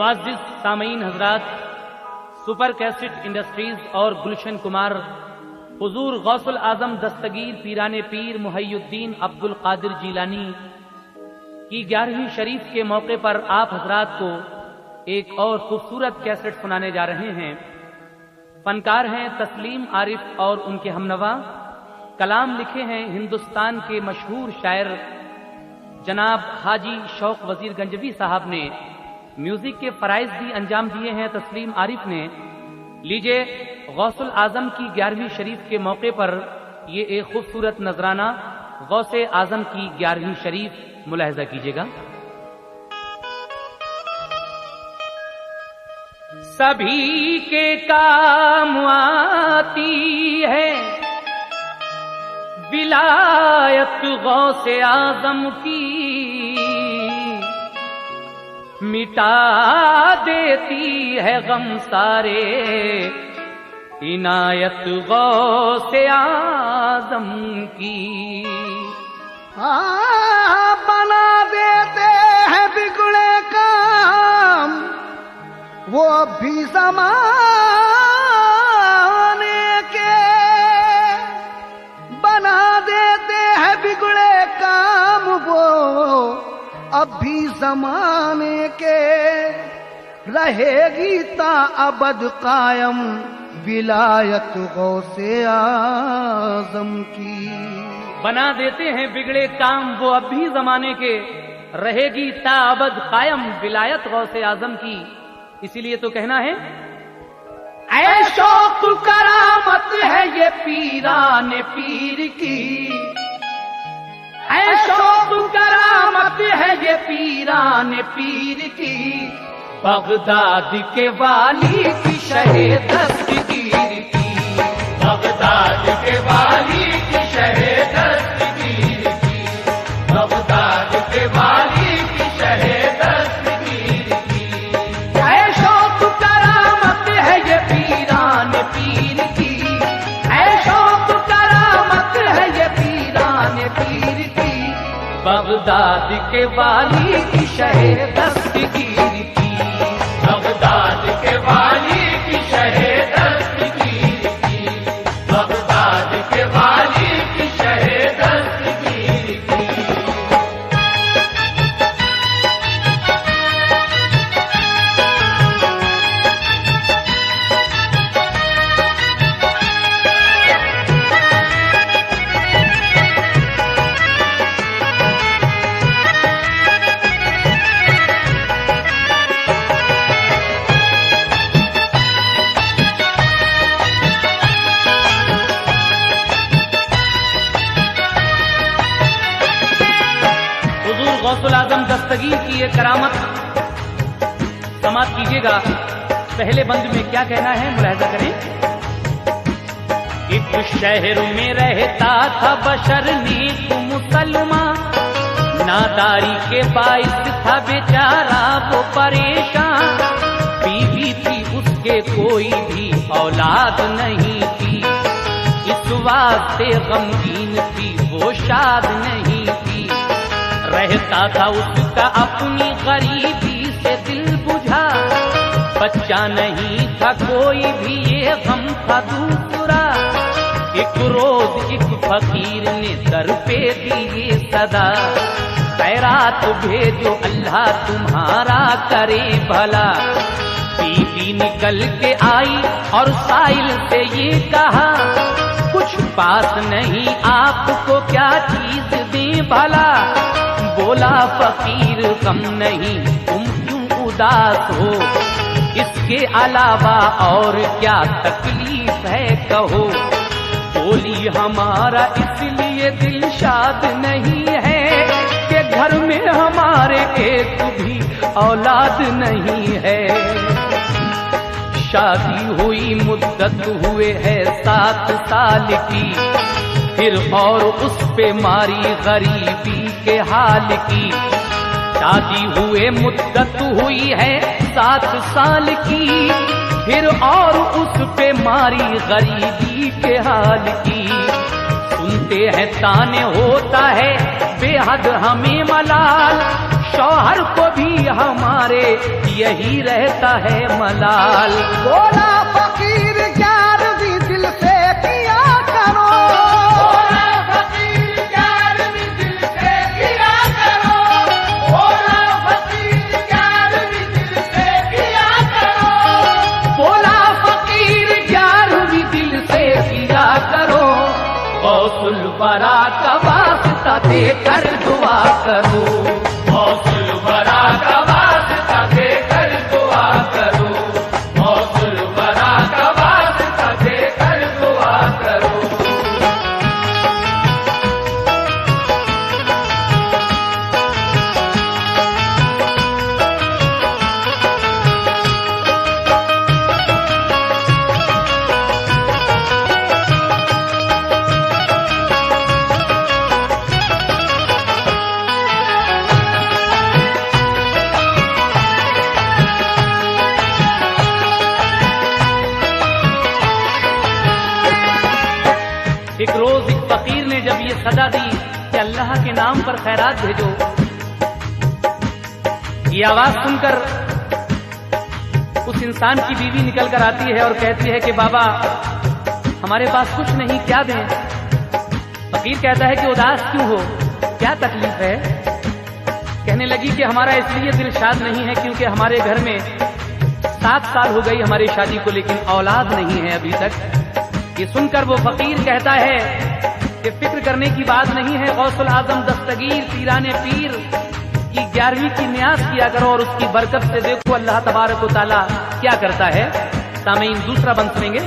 मुआज़्ज़िज़ सामीन हजरात, super cassette industries और गुलशन कुमार हुजूर गौसुल आजम दस्तगीर पीराने पीर मुहय्युद्दीन अब्दुल कादिर जीलानी की 11वीं शरीफ के मौके पर आप हजरात को एक और खूबसूरत कैसेट सुनाने जा रहे हैं। फनकार हैं तस्लीम आरिफ और उनके हमनवा। कलाम लिखे हैं हिंदुस्तान के मशहूर शायर जनाब हाजी शौक वजीर गंजवी साहब ने। म्यूजिक के फराइज भी अंजाम दिए हैं तस्लीम आरिफ ने। लीजिए गौसुल आजम की 11वीं शरीफ के मौके पर ये एक खूबसूरत नजराना गौसे आजम की 11वीं शरीफ मुलाहिजा कीजिएगा। सभी के काम आती है विलायत गौसे आजम की, मिटा देती है गम सारे इनायत गौसे आजम की। बना देते हैं बिगड़े काम वो भी ज़माने के, बना देते हैं बिगड़े काम वो अब भी ज़माने के, रहेगी ता अबद कायम विलायत गौसे आज़म की। बना देते हैं बिगड़े काम वो अब भी जमाने के, रहेगी ता अबद कायम विलायत गौसे आजम की। इसीलिए तो कहना है ऐ शौक करामत है ये पीराने पीर की, ऐ शौक करामत है ये पीराने पीर की, बगदाद के वाली की शहे दस्तगीर की, बगदाद के वाली की शहे दस्तगीर की, बगदाद के वाली की शहे दस्तगीर की। ऐ शौक करामत है ये पीराने पीर की, ऐ शौक करामत है ये पीराने पीर की, बगदाद के वाली की शहे दस्तगीर की, बगदाद के वाली की शहे दस्तगीर की, बगदाद के वाली की शहे दस्तगीर की। गौसुल आजम दस्तगीर की ये करामत समाप्त कीजिएगा। पहले बंद में क्या कहना है मुलाहिजा करें। एक शहर में रहता था बशर नेक मुसलमान, नादारी के बाइस था बेचारा वो परेशान, बीवी थी उसके कोई भी औलाद नहीं थी, इस वास्ते गमगीन थी वो शाद नहीं थी, रहता था उसका अपनी गरीबी से दिल बुझा, बच्चा नहीं था कोई भी ये गम था दूसरा। एक रोज एक फकीर ने दर पे दी ये सदा, खैरात भेजो अल्लाह तुम्हारा करे भला। बीवी निकल के आई और साइल से ये कहा, कुछ पास नहीं आपको क्या चीज दें भला। बोला फकीर कम नहीं तुम क्यों उदास हो, इसके अलावा और क्या तकलीफ है कहो। बोली हमारा इसलिए दिल शाद नहीं है कि घर में हमारे एक भी औलाद नहीं है। शादी हुई मुद्दत हुए है 7 साल की, फिर और उस पे मारी गरीबी के हाल की। शादी हुए मुद्दत हुई है 7 साल की, फिर और उस पे मारी गरीबी के हाल की। सुनते हैं ताने होता है बेहद हमें मलाल, शौहर को भी हमारे यही रहता है मलाल। बोला फकीर 11वीं दिल से किया करो, बोला फकीर 11वीं दिल से किया करो, बोला फकीर 11वीं दिल से किया करो, बोला फकीर 11वीं दिल से किया करो। गौसुल बरा का वास्ता देकर दुआ करो, गौसुल बरा का वास्ता देकर दुआ करो, गौसुल बरा का वास्ता देकर दुआ करो। एक रोज एक फकीर ने जब ये सदा दी कि अल्लाह के नाम पर खैरात भेजो, ये आवाज सुनकर उस इंसान की बीवी निकल कर आती है और कहती है कि बाबा हमारे पास कुछ नहीं, क्या दें? फकीर कहता है कि उदास क्यों हो, क्या तकलीफ है? कहने लगी कि हमारा इसलिए दिल शाद नहीं है क्योंकि हमारे घर में 7 साल हो गई हमारी शादी को, लेकिन औलाद नहीं है अभी तक। ये सुनकर वो फकीर कहता है कि फिक्र करने की बात नहीं है, गौसुल आजम दस्तगीर पीराने पीर की 11वीं की न्यास किया करो और उसकी बरकत से देखो अल्लाह तबारक व तआला क्या करता है। सामीन दूसरा बंद सुनेंगे।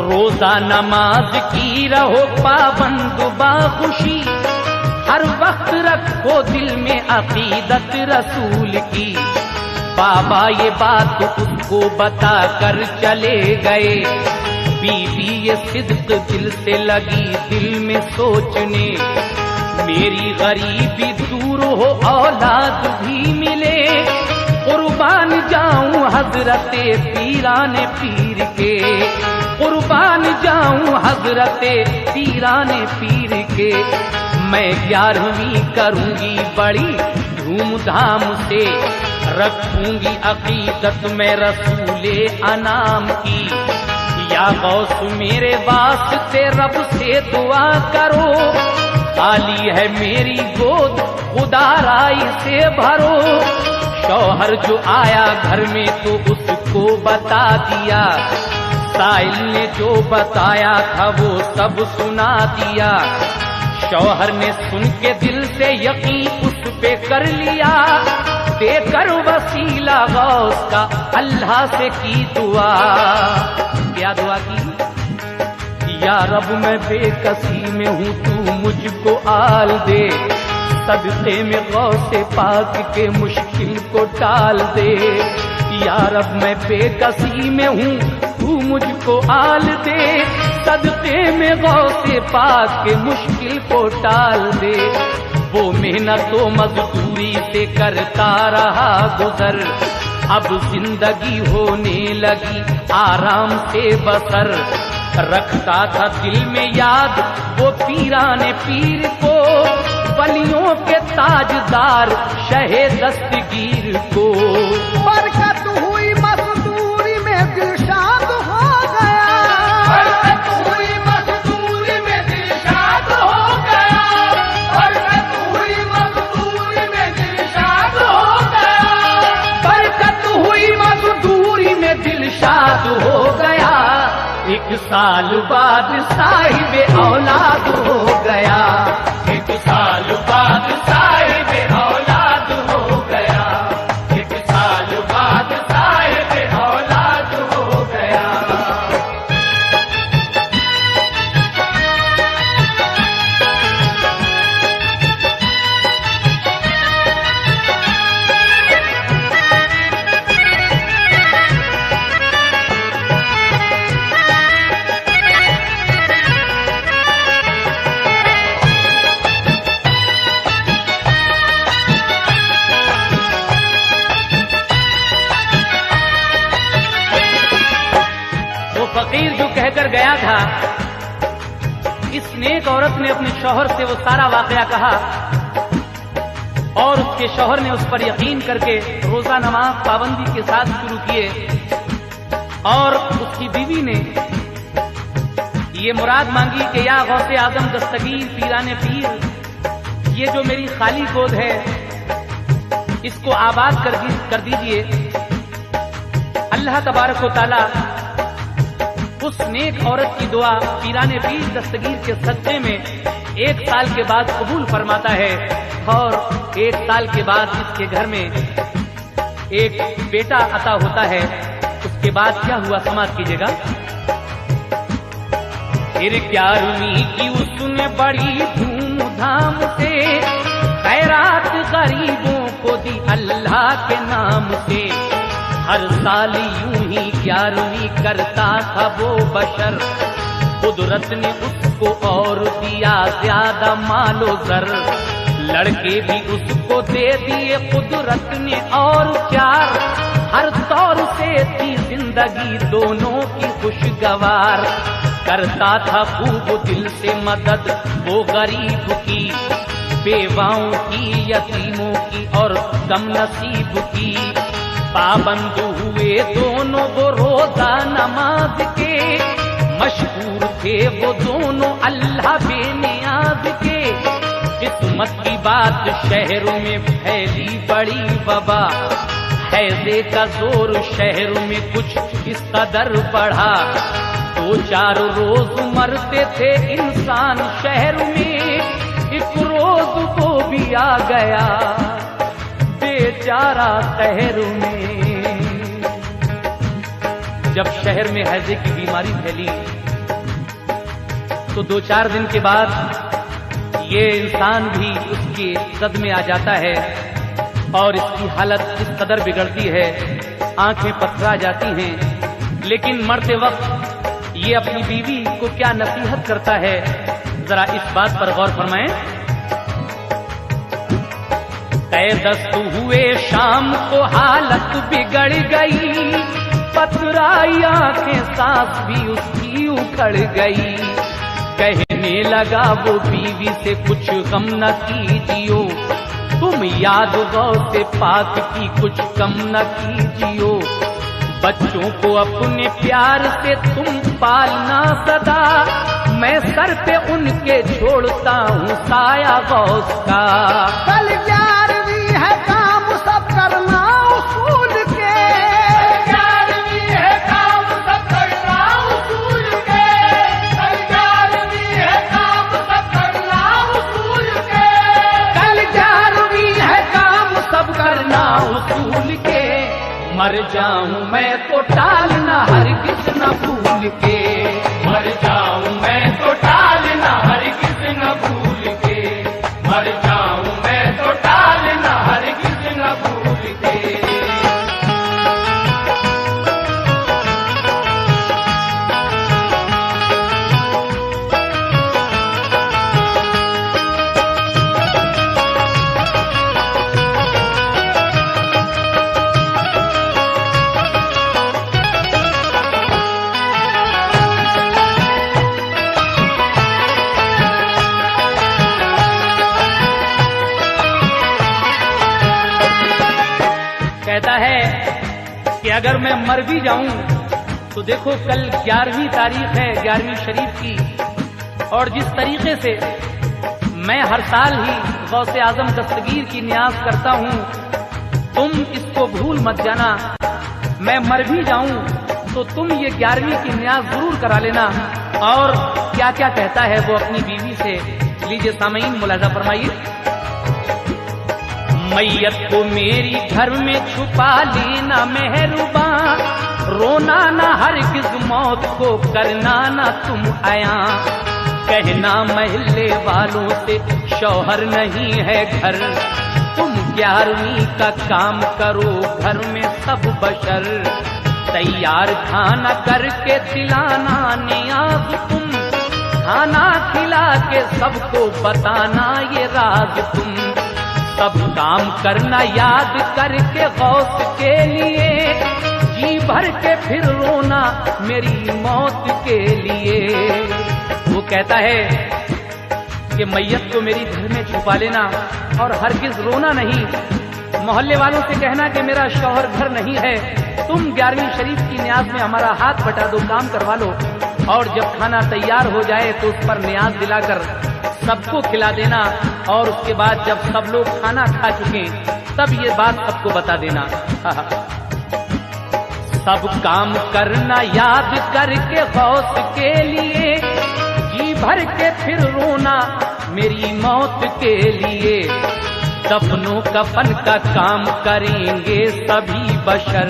रोजा नमाज की रहो पाबंद बाखुशी, हर वक्त रखो दिल में अकीदत रसूल की। बाबा ये बात उसको बता कर चले गए, बीबी ये सिद्क दिल से लगी दिल में सोचने। मेरी गरीबी दूर हो औलाद भी मिले, कुर्बान जाऊं हजरते पीराने पीर के, कुर्बान जाऊं हजरते पीराने पीर के। मैं 11वीं करूंगी बड़ी धूमधाम से, रखूंगी अकीदत में रसूले अनाम की। या गौस मेरे वास्ते रब से दुआ करो, खाली है मेरी गोद खुदा राई से भरो। शौहर जो आया घर में तो उसको बता दिया, साइल ने जो बताया था वो सब सुना दिया। शौहर ने सुन के दिल से यकीन उस पे कर लिया, देकर वसीला गौस का अल्लाह से की दुआ। क्या दुआ की? या रब मैं बेकसी में हूँ तू मुझको आल दे, सदक़े में गौसे पाक के मुश्किल को टाल दे। या रब मैं बेकसी में हूँ तू मुझको आल दे, सदक़े में गौसे पाक के मुश्किल को टाल दे। वो मेहनत व मजदूरी से करता रहा गुजर, अब जिंदगी होने लगी आराम से बसर। रखता था दिल में याद वो पीराने पीर को, वलियों के ताजदार शहे दस्तगीर को। बरकत हुई मजदूरी में दिल शाद हो गया, बरकत हुई मजदूरी में दिल शाद हो गया, बरकत हुई मजदूरी में दिल शाद हो गया, बरकत हुई मजदूरी में दिल शाद हो गया। 1 साल बाद साहिब औलाद हो गया, 1 साल बाद साहिब औलाद हो गया, 1 साल बाद साहिब औलाद हो गया। फकीर जो कहकर गया था, इस नेक औरत ने अपने शौहर से वो सारा वाकया कहा और उसके शौहर ने उस पर यकीन करके रोजा नमाज पाबंदी के साथ शुरू किए। और उसकी बीवी ने ये मुराद मांगी कि या गौसे आजम दस्तगीर पीराने पीर, ये जो मेरी खाली गोद है इसको आबाद कर दीजिए। अल्लाह तबारक व तआला उस नेक औरत की दुआ पीराने पीर दस्तगीर के सदक़े में 1 साल के बाद कबूल फरमाता है। और 1 साल के बाद इसके घर में एक बेटा अता होता है। उसके बाद क्या हुआ समाप्त कीजिएगा। फिर 11वीं की उसने बड़ी धूमधाम से खैरात गरीबों को दी अल्लाह के नाम से। हर साल यूं ही 11वीं करता था वो बशर, कुदरत ने उसको और दिया ज्यादा मालो जर। लड़के भी उसको दे दिए कुदरत ने और 4, हर तौर से थी जिंदगी दोनों की खुशगवार। करता था खूब दिल से मदद वो गरीब की, बेवाओं की, यतीमों की और कम नसीब की। पाबंद हुए दोनों वो रोजा नमाज के, मशहूर थे वो दोनों अल्लाह बेनियाज के। किस्मत की बात शहरों में फैली बड़ी वबा, हैजे का जोर शहरों में कुछ इस कदर बढ़ा। 2-4 रोज मरते थे इंसान शहर में, एक रोज वो भी आ गया बेचारा शहर में। जब शहर में हैजे की बीमारी फैली तो 2-4 दिन के बाद ये इंसान भी उसके सदमे आ जाता है और इसकी हालत इस कदर बिगड़ती है, आंखें पथरा जाती हैं। लेकिन मरते वक्त ये अपनी बीवी को क्या नसीहत करता है, जरा इस बात पर गौर फरमाएं। तय-दस्त हुए शाम को हालत बिगड़ गई, पथराई आंखें सांस भी उसकी उखड़ गई। कहने लगा वो बीवी से कुछ गम न कीजियो, तुम याद गौसे पाक की कुछ कम न कीजियो। बच्चों को अपने प्यार से तुम पालना सदा, मैं सर पे उनके छोड़ता हूँ साया गौस का। कल 11वीं है काम सब करना उसूल के, 11वीं है काम सब करना उसूल के, कल 11वीं है काम सब करना उसूल के, कल 11वीं है काम सब करना उसूल के। मर जाऊं मैं तो टालना हरगिज़ न भूल के, मर जाऊं मैं तो टालना हरगिज़ न भूल के, मर जाऊं मैं तो टालना हरगिज़ न भूल के। कहता है कि अगर मैं मर भी जाऊं तो देखो कल 11वीं तारीख है 11वीं शरीफ की, और जिस तरीके से मैं हर साल ही गौसे आजम दस्तगीर की नियाज करता हूं, तुम इसको भूल मत जाना। मैं मर भी जाऊं तो तुम ये 11वीं की नियाज जरूर करा लेना। और क्या क्या कहता है वो अपनी बीवी से, लीजिए सामईन मुलाजा फरमाइए। मैयत को मेरी घर में छुपा लेना मेहरबान, रोना ना हरगिज़ मौत को करना ना तुम आया। कहना महल्ले वालों से शौहर नहीं है घर, तुम 11वीं का काम करो घर में सब बशर। तैयार खाना करके दिलाना नियाज तुम, खाना खिला के सबको बताना ये राज तुम। सब काम करना याद करके गौस के लिए, जी भर के फिर रोना मेरी मौत के लिए। वो कहता है कि मैयत को मेरी घर में छुपा लेना और हरगिज रोना नहीं। मोहल्ले वालों से कहना कि मेरा शौहर घर नहीं है, तुम 11वीं शरीफ की न्याज में हमारा हाथ बटा दो, काम करवा लो, और जब खाना तैयार हो जाए तो उस पर न्याज दिलाकर सबको खिला देना, और उसके बाद जब सब लोग खाना खा चुके तब ये बात सबको बता देना। सब काम करना याद करके गौस के लिए, जी भर के फिर रोना मेरी मौत के लिए। दफनों कफन का काम करेंगे सभी बशर,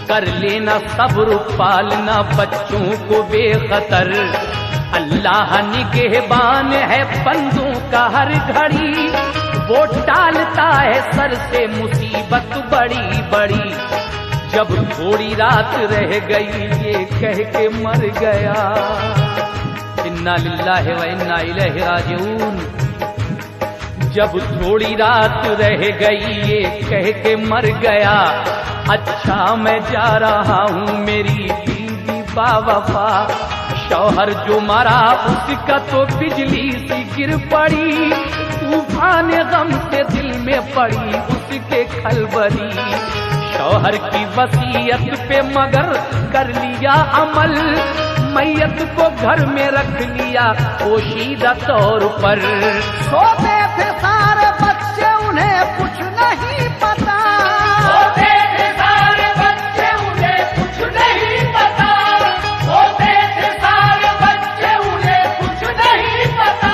कर लेना सब्र पालना बच्चों को बेखतर। अल्लाह निगहबान है बंदों का हर घड़ी, वो टालता है सर से मुसीबत बड़ी बड़ी। जब थोड़ी रात रह गई ये कह के मर गया, इन्ना लिल्लाहि व इन्ना इलैहि राजिऊन। जब थोड़ी रात रह गई ये कह के मर गया, अच्छा मैं जा रहा हूँ मेरी बीवी बावफा। शौहर जो मरा उसका तो बिजली सी गिर पड़ी, तूफान गम से दिल में पड़ी उसके खलबली। शौहर की वसीयत पे मगर कर लिया अमल, मैयत को घर में रख लिया पोशीदा तौर पर। सोते थे सारे बच्चे उन्हें कुछ नहीं पता, सोते थे सारे बच्चे उन्हें कुछ नहीं पता, सोते थे सारे बच्चे उन्हें कुछ नहीं पता,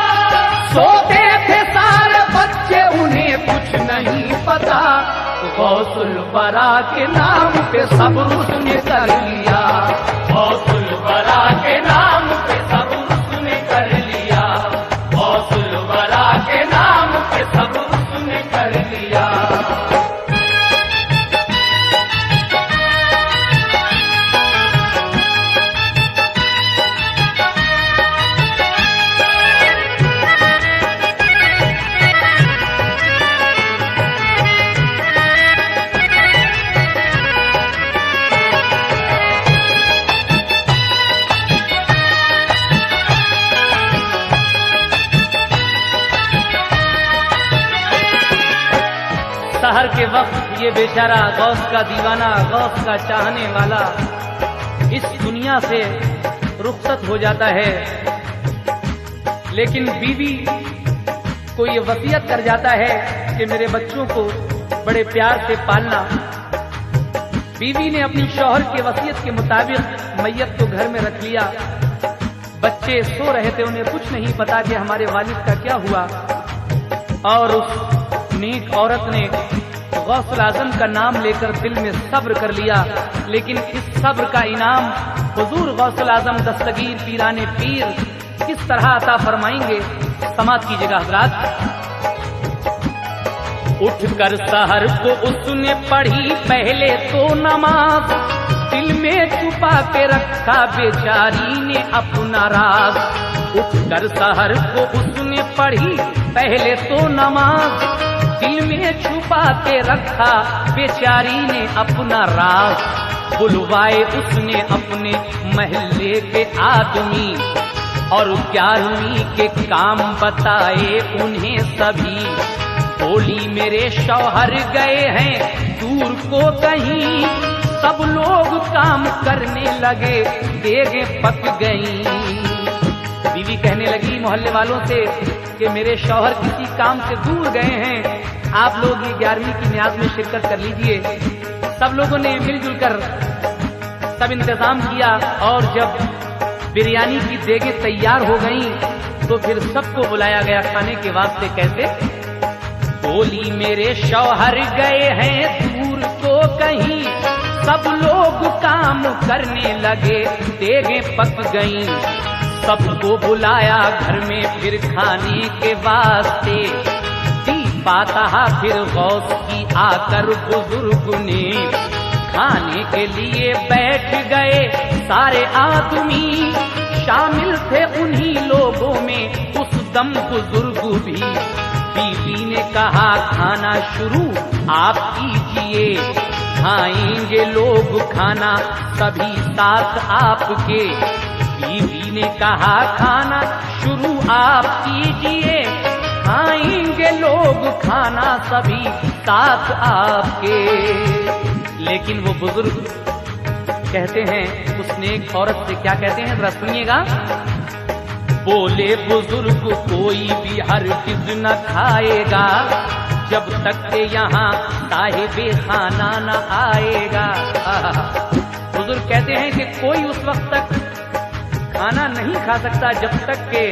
सोते थे सारे बच्चे उन्हें कुछ नहीं पता। गौसुल बरा के नाम पे सब उसने कर लिया, गौसुल बरा के नाम पे सब उसने कर लिया, गौसुल बरा के नाम पे सब उसने कर लिया। सहर के वक्त ये बेचारा गौस का दीवाना, गौस का चाहने वाला इस दुनिया से रुखसत हो जाता है, लेकिन बीवी को ये वसीयत कर जाता है कि मेरे बच्चों को बड़े प्यार से पालना। बीवी ने अपनी शौहर के वसीयत के मुताबिक मैयत को घर में रख लिया। बच्चे सो रहे थे, उन्हें कुछ नहीं पता कि हमारे वालिद का क्या हुआ, और उस नेक औरत ने गौसुल आजम का नाम लेकर दिल में सब्र कर लिया। लेकिन इस सब्र का इनाम हुजूर गौसुल आजम दस्तगीर पीराने पीर किस तरह अता फरमाएंगे, समात कीजिएगा हजरात। उठकर सहर को उसने पढ़ी पहले तो नमाज, दिल में छुपा के रखा बेचारी ने अपना राज। उठकर सहर को उसने पढ़ी पहले तो नमाज, दिल में छुपा के रखा बेचारी ने अपना राज। बुलवाए उसने अपने महल्ले के आदमी, और 11वीं के काम बताए उन्हें सभी। बोली मेरे शौहर गए हैं दूर को कहीं, सब लोग काम करने लगे देगे पक गई। बीवी कहने लगी मोहल्ले वालों से कि मेरे शौहर किसी काम से दूर गए हैं, आप लोग ये 11वीं की न्याज में शिरकत कर लीजिए। सब लोगों ने मिलजुल कर सब इंतजाम किया, और जब बिरयानी की देगे तैयार हो गईं तो फिर सबको बुलाया गया खाने के वास्ते। कैसे? बोली मेरे शौहर गए हैं दूर को कहीं, सब लोग काम करने लगे देगे पक गईं। सबको बुलाया घर में फिर खाने के वास्ते, पाता फिर गौस की आकर बुजुर्ग ने। खाने के लिए बैठ गए सारे आदमी, शामिल थे उन्हीं लोगों में उस दम बुजुर्ग भी। बीवी ने कहा खाना शुरू आप कीजिए, खाएंगे लोग खाना सभी साथ आपके। बीवी ने कहा खाना शुरू आप कीजिए, खाएंगे लोग खाना सभी साथ आपके। लेकिन वो बुजुर्ग कहते हैं, उस नेक औरत से क्या कहते हैं, जरा सुनिएगा। बोले बुजुर्ग कोई भी हरगिज़ न खाएगा, जब तक के यहाँ साहिबे खाना न आएगा। बुजुर्ग कहते हैं कि कोई उस वक्त तक खाना नहीं खा सकता जब तक के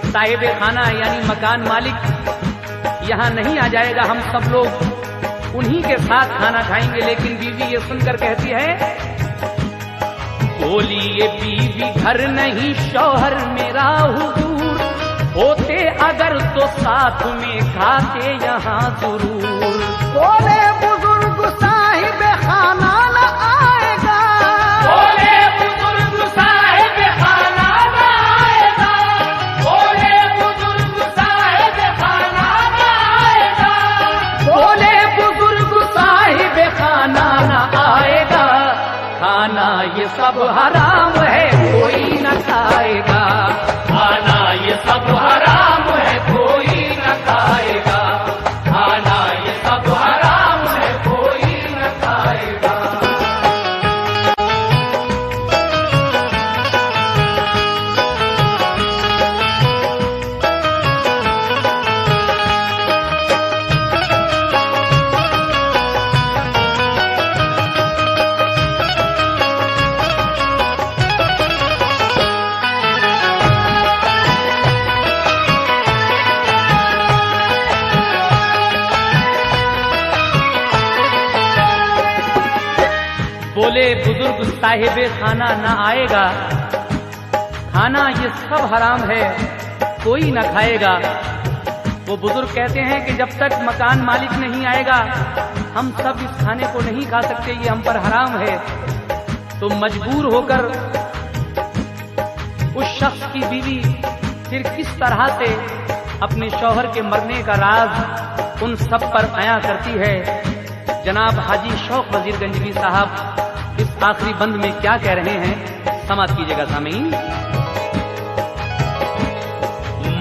साहिबे खाना यानी मकान मालिक यहाँ नहीं आ जाएगा। हम सब लोग उन्हीं के साथ खाना खाएंगे। लेकिन बीवी ये सुनकर कहती है, बोली ये बीवी घर नहीं शौहर मेरा हुजूर, होते अगर तो साथ में खाते यहाँ जरूर। बोले बुजुर्ग साहिब खाना न आएगा, बोले बुजुर्ग साहिब खाना न आएगा, बोले बुजुर्ग साहिब खाना न आएगा, बोले बुजुर्ग साहिब खाना न आएगा। खाना ये सब हराम है कोई न खाएगा, खाना ये सब हराम है कोई न खाएगा, खाना ये सब हराम है कोई न खाएगा। बोले बुजुर्ग साहिबे खाना ना आएगा, खाना ये सब हराम है कोई ना खाएगा। वो बुजुर्ग कहते हैं कि जब तक मकान मालिक नहीं आएगा हम सब इस खाने को नहीं खा सकते, ये हम पर हराम है। तो मजबूर होकर उस शख्स की बीवी फिर किस तरह से अपने शौहर के मरने का राज उन सब पर आया करती है। जनाब हाजी शौक वजीर गंजवी साहब इस आखिरी बंद में क्या कह रहे हैं, समाप्त कीजिएगा सामीन।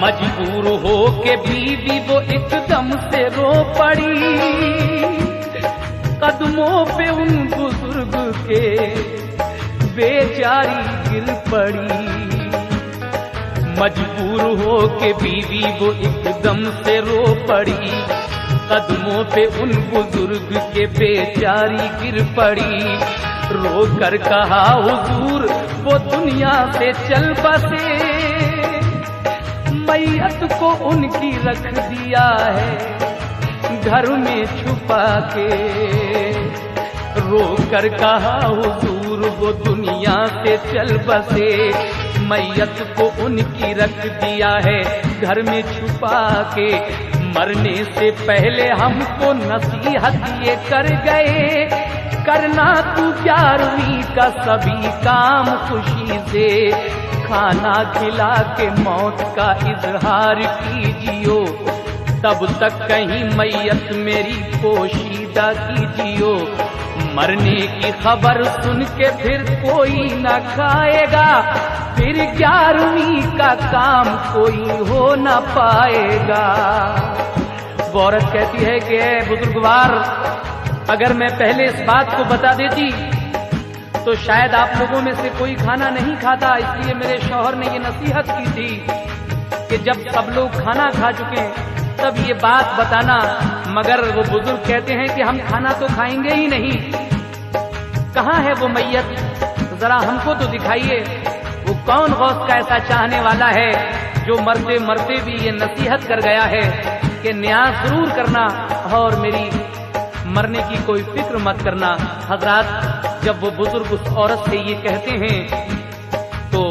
मजबूर हो के बीवी वो एकदम से रो पड़ी, कदमों पे उन बुजुर्ग के बेचारी गिर पड़ी। मजबूर हो के बीवी वो एकदम से रो पड़ी, कदमों पे उन बुजुर्ग के बेचारी गिर पड़ी। रो कर कहा हुजूर वो दुनिया से चल बसे, मैयत को उनकी रख दिया है घर में छुपा के। रो कर कहा हुजूर वो दुनिया से चल बसे, मैयत को उनकी रख दिया है घर में छुपा के। मरने से पहले हमको नसीहत ये कर गए, करना तू 11वीं का सभी काम खुशी से, खाना खिला के मौत का इजहार कीजियो, तब तक कहीं मैयत मेरी पोशीदा कीजियो। मरने की खबर सुन के फिर कोई न खाएगा, फिर 11वीं का काम कोई हो न पाएगा। वो औरत कहती है कि बुजुर्गवार, अगर मैं पहले इस बात को बता देती तो शायद आप लोगों में से कोई खाना नहीं खाता। इसलिए मेरे शौहर ने ये नसीहत की थी कि जब सब लोग खाना खा चुके तब ये बात बताना। मगर वो बुजुर्ग कहते हैं कि हम खाना तो खाएंगे ही नहीं। कहाँ है वो मैयत, जरा हमको तो दिखाइए। वो कौन गौस का ऐसा चाहने वाला है जो मरते मरते भी ये नसीहत कर गया है कि न्याज जरूर करना और मेरी मरने की कोई फिक्र मत करना। हजरात, जब वो बुजुर्ग उस औरत से ये कहते हैं तो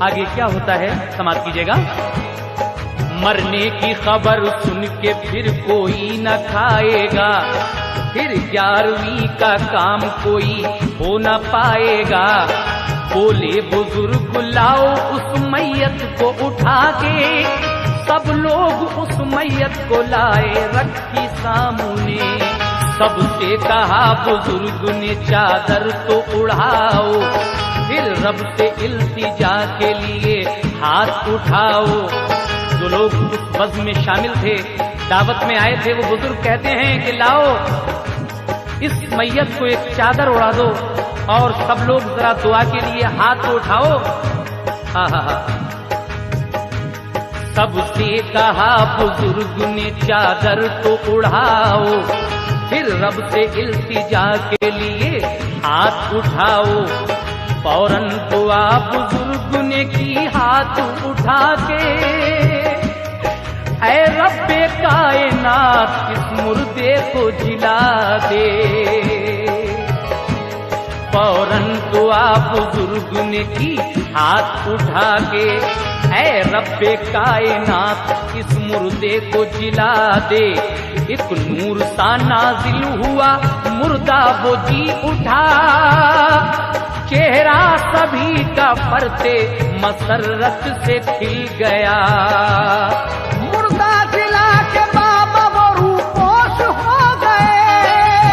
आगे क्या होता है, समाप्त कीजिएगा। मरने की खबर सुन के फिर कोई न खाएगा, फिर 11वीं का काम कोई हो न पाएगा। बोले बुजुर्ग लाओ उस मैयत को उठा के, सब लोग उस मैयत को लाए रखी सामने। सबसे कहा बुजुर्ग ने चादर तो उड़ाओ, फिर रब से इल्तिजा के लिए हाथ उठाओ। जो लोग उस बज़्म में शामिल थे, दावत में आए थे, वो बुजुर्ग कहते हैं कि लाओ इस मैयत को एक चादर उड़ा दो और सब लोग जरा दुआ के लिए हाथ तो उठाओ। सबसे कहा बुजुर्ग ने चादर तो उड़ाओ, फिर रब से इल्तिजा के लिए हाथ उठाओ। फौरन दुआ बुजुर्ग ने की हाथ उठा के, ऐ रब्बे कायनात इस मुर्दे को जिला दे। फौरन दुआ बुजुर्ग ने की हाथ उठा के, ऐ रब्बे कायनात इस मुर्दे को जिला दे। एक नूर सा नाजिल हुआ, मुर्दा वो जी उठा, चेहरा सभी का फरते मसरत से खिल गया। मुर्दा जिला के बाबा वो रूपोश हो गए,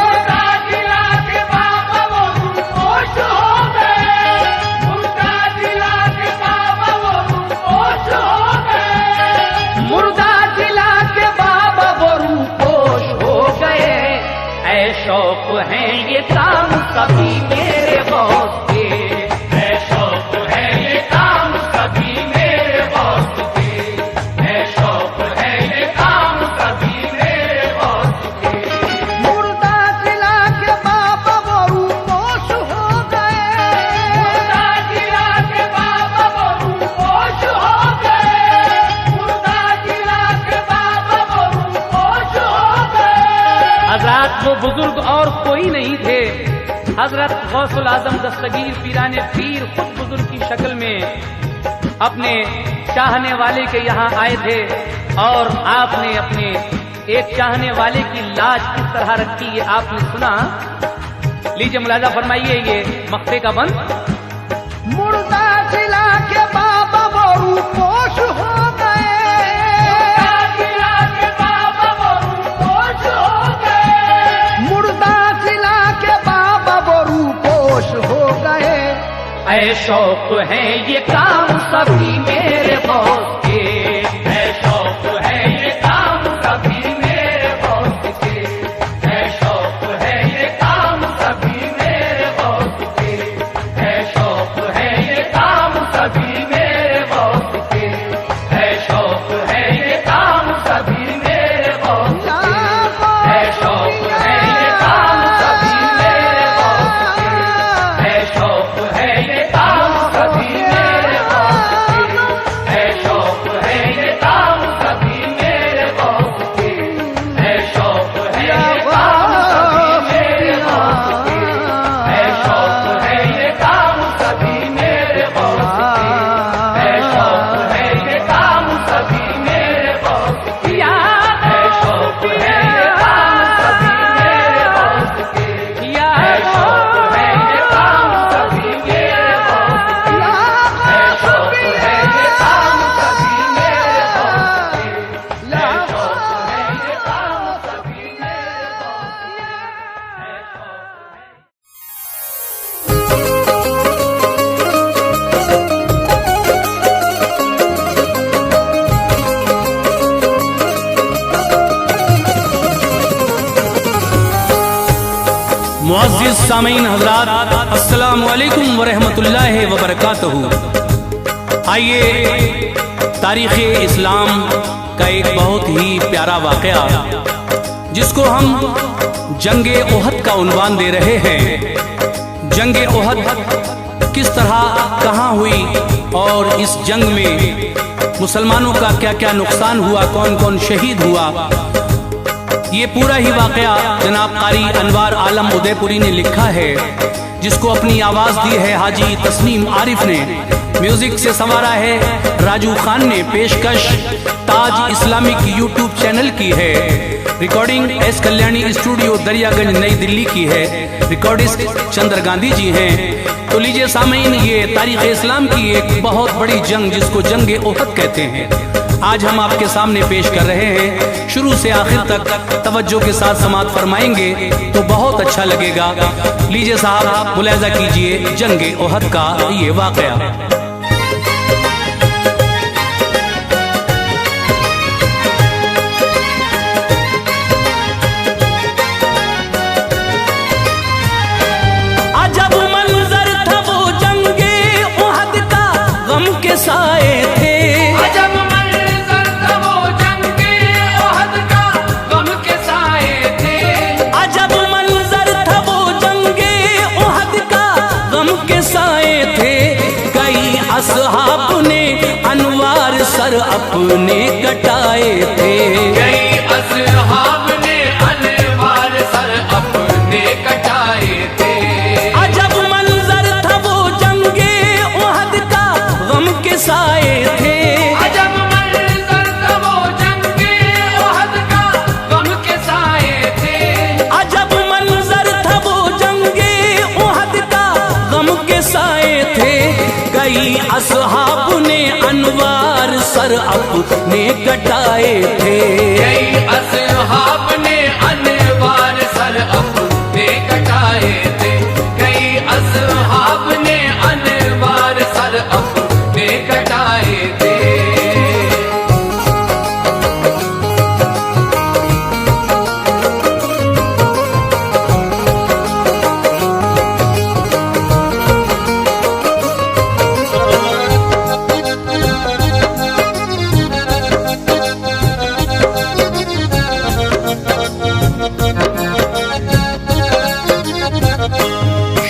मुर्दा जिला के बाबा वो रूपोश हो गए, मुर्दा जिला के बाबा वो रूपोश हो गए, मुर्दा जिला के बाबा वो रूपोश हो गए। ऐ शौक हैं ये काम सभी मेरे बॉस के, ऐ शौक है ये काम सभी मेरे बॉस के, ऐ शौक है ये काम सभी मेरे बॉस के। मुर्दा जिला के बाबा वो रूपोश हो गए, मुर्दा जिला के बाबा वो रूपोश हो गए, मुर्दा जिला के बाबा वो रूपोश हो गए। हजरत वो बुजुर्ग और कोई नहीं थे, हजरत गौसुल आजम दस्तगीर पीराने पीर खुद बुजुर्ग की शक्ल में अपने चाहने वाले के यहाँ आए थे और आपने अपने एक चाहने वाले की लाज किस तरह रखी ये आपने सुना। लीजिए मुलाजा फरमाइए ये मक्ते का बंद। मुर्दा जिला के बाबा वो रूपोश हो गए, मुर्दा जिला के बाबा वो रूपोश हो गए, मुर्दा जिला के बाबा वो रूपोश हो गए। ऐ शौक है ये काम सभी मेरे बॉस के, ऐ शौक है ये काम सभी मेरे बॉस के, ऐ शौक है ये काम सभी मेरे बॉस के, ऐ शौक है ये काम सभी मेरे बॉस के, ऐ शौक है ये काम सभी मेरे बॉस के, ऐ शौक है ये काम सभी मेरे बॉस के, ऐ शौक है ये काम सभी मेरे बॉस के, ऐ शौक है ये काम सभी मेरे बॉस के, ऐ शौक है ये काम सभी मेरे बॉस के, ऐ शौक है ये काम सभी मेरे बॉस के, ऐ शौक है ये काम सभी मेरे बॉस के, ऐ शौक है ये काम सभी मेरे बॉस के, ऐ शौक है ये काम सभी मेरे बॉस के, ऐ शौक है ये काम सभी मेरे बॉस के, ऐ शौक है ये काम सभी मेरे बॉस के, ऐ शौक है। मुअज़्ज़िज़ सामीन हज़रात, अस्सलामु अलैकुम व रहमतुल्लाहि व बरकातहू। आइए तारीख़ इस्लाम का एक बहुत ही प्यारा वाक़या जिसको हम जंगे ओहद का उन्वान दे रहे हैं। जंगे ओहद किस तरह कहाँ हुई और इस जंग में मुसलमानों का क्या क्या नुकसान हुआ, कौन कौन शहीद हुआ, ये पूरा ही वाक़या जनाब कारी अनवार आलम उदयपुरी ने लिखा है, जिसको अपनी आवाज़ दी है हाजी तस्नीम आरिफ ने, म्यूजिक से संवारा है राजू खान ने, पेशकश ताज इस्लामिक यूट्यूब चैनल की है, recording S Kalyani studio Daryaganj नई दिल्ली की है, रिकॉर्डिस्ट चंद्र गांधी जी हैं। तो लीजिए सामीन, ये तारीख इस्लाम की एक बहुत बड़ी जंग जिसको जंग ओहद कहते हैं, आज हम आपके सामने पेश कर रहे हैं। शुरू से आखिर तक तवज्जो के साथ समाअत फरमाएंगे तो बहुत अच्छा लगेगा। लीजिए साहब, मुलाहिजा कीजिए जंग ओहद का ये वाकया। साए थे, अजब मंजर था वो जंगे ओहद का, गम के साए थे। अजब मंजर था वो जंगे ओहद का, गम के साए थे। कई असहाब ने अनवार सर अपने कटाए थे, कई असहाब ने अनवार सर अपने कटाए थे। अजब मंजर था वो जंगे ओहद का, गम के साए थे। अजब मंजर था वो जंगे ओहद का, गम के साए थे। अजब मंजर था वो जंगे ओहद का, गम के साए थे। कई असहाब ने अनवार सर अपने कटाए थे, कई असहाब ने अनवार सर अपने कटाए थे। कई असहाब ने अनवार सर अपने कटाए थे।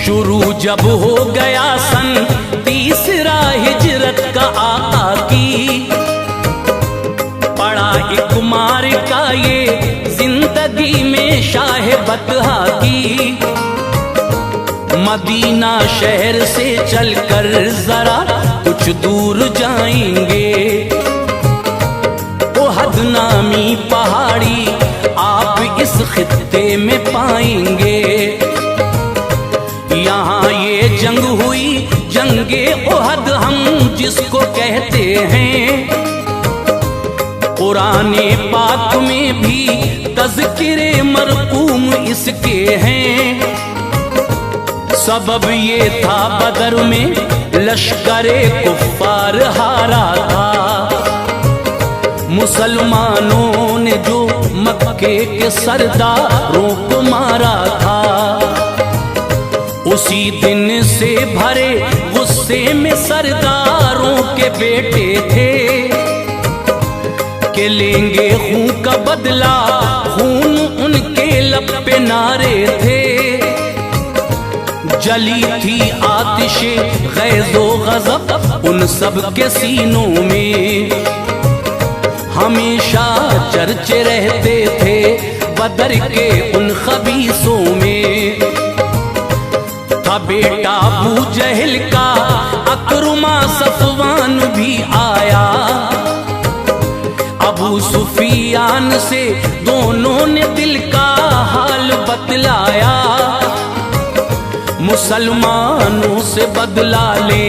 शुरू जब हो गया सन तीसरा हिजरत का आका की, पड़ा एक मार्का ये जिंदगी में शाह बतहा की। मदीना शहर से चलकर जरा कुछ दूर जाएंगे, ओहद नामी पहाड़ी आप इस खित्ते में पाएंगे। यहाँ ये जंग हुई जंगे ओहद हम जिसको कहते हैं, कुराने पाक में भी तज़किरे मरकूम इसके हैं। सबब ये था बदर में लश्करे कुफ्फार हारा था, मुसलमानों ने जो मक्के के सरदारों को मारा था। उसी दिन से भरे गुस्से में सरदारों के बेटे थे, के लेंगे खून का बदला, खून उनके लब पे नारे थे। जली थी आतिशे गैज़ो गज़ब उन सब के सीनों में, हमेशा चर्चे रहते थे बदर के उन खबीसों में। था बेटा अबू जहल का अकरमा सफवान भी आया, अबू सुफियान से दोनों ने दिल का हाल बतलाया। मुसलमानों से बदला ले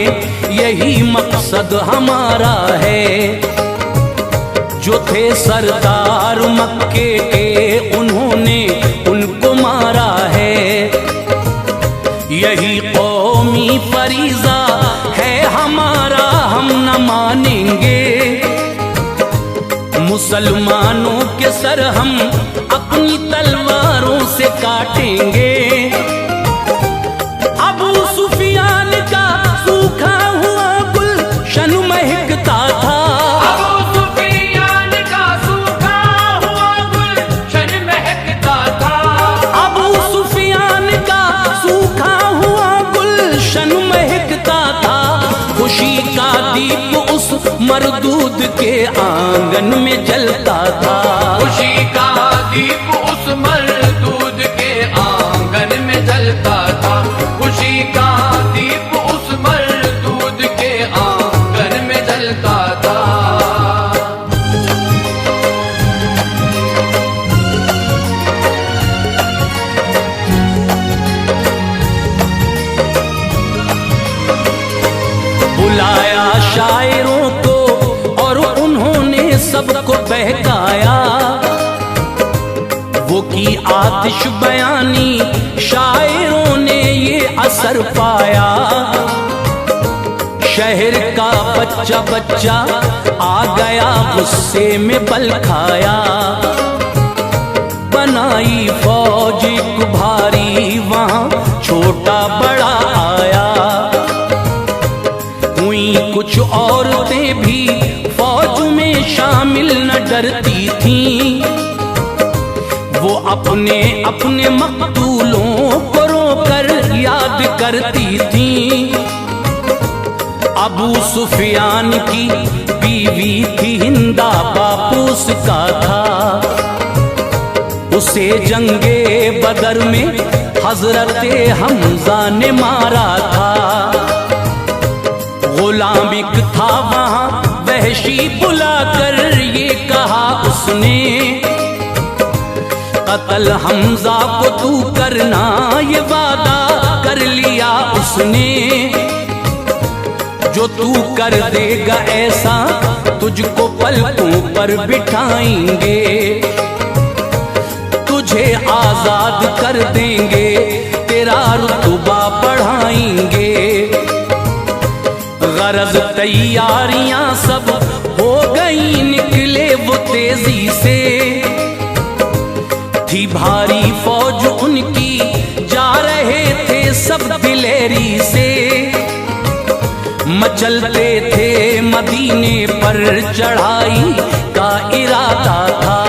यही मकसद हमारा है, जो थे सरदार मक्के के उन्होंने उनको मारा है। यही कौमी फरीज़ा है हमारा, हम न मानेंगे। मुसलमानों के सर हम अपनी तलवारों से काटेंगे। अबू सुफियान का सूखा हुआ गुलशन महकता था, अबू सुफियान का सूखा हुआ गुलशन महकता था। अबू सुफियान का सूखा हुआ गुलशन महकता था। खुशी का दीप उस मरदूद के आंगन में जलता था, खुशी का दीप उस मरदूद के आंगन में जलता था। खुशी का दीप उस मरदूद के आंगन में जलता था। की आतिश बयानी शायरों ने ये असर पाया। शहर का बच्चा बच्चा आ गया गुस्से में बल खाया। बनाई फौज एक भारी वहां छोटा बड़ा आया। हुई कुछ औरतें भी फौज में शामिल न डरती थीं। वो अपने अपने मकतूलों को रोकर याद करती थीं। अबू सुफियान की बीवी थी हिंदा, बापू उसका था। उसे जंगे बदर में हजरते हमजा ने मारा था। गुलाम एक था वहां वहशी बुलाकर ये कहा उसने, कत्ल हमजा को तू करना ये वादा कर लिया उसने। जो तू कर देगा ऐसा तुझको पलकों पर बिठाएंगे। तुझे आजाद कर देंगे, तेरा रुतबा बढ़ाएंगे। गरज तैयारियां सब हो गई, निकले वो तेजी से। थी भारी फौज उनकी, जा रहे थे सब दिलेरी से। मचलते थे मदीने पर चढ़ाई का इरादा था।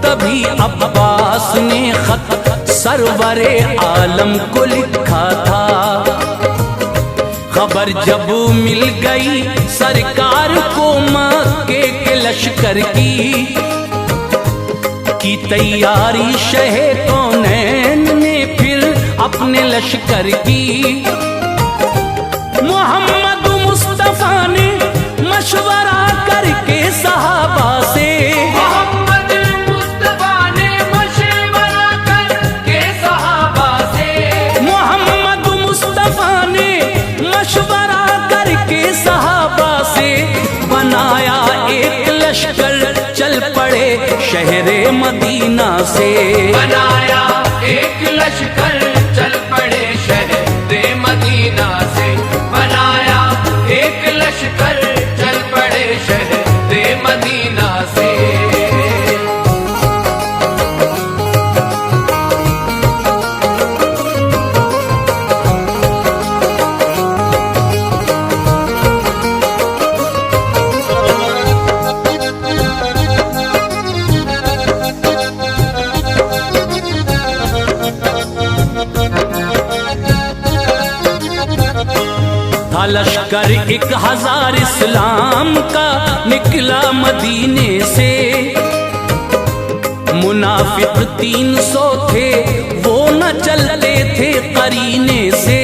तभी अब्बास ने खत सरवरे आलम को लिखा था। खबर जब मिल गई सरकार को मक्के के लश्कर की तैयारी शह कौनैन ने फिर अपने लश्कर की। मोहम्मद मुस्तफा ने मशवरा करके सहाबा से, मोहम्मद मुस्तफा ने मशवरा करके सहाबा से, मोहम्मद मुस्तफा ने मशवरा करके सहाबा से बनाया एक लश्कर, चल पड़े शहरे मदीना से। बनाया एक लश्कर, चल पड़े शहरे मदीना से। बनाया एक लश्कर, चल पड़े शहरे मदीना से। लश्कर 1000 इस्लाम का निकला मदीने से। मुनाफिक 300 थे, वो न चलते थे करीने से।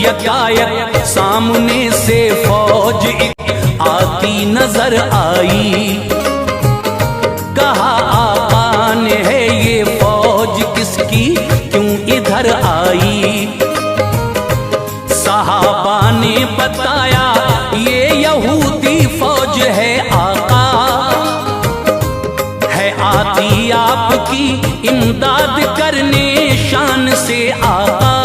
यकायक सामने से फौज एक आती नजर आई। कहा आका ने है ये फौज किसकी, क्यों इधर आई। सहाबा ने बताया ये यहूदी फौज है आका, है आती आपकी इमदाद करने शान से आका।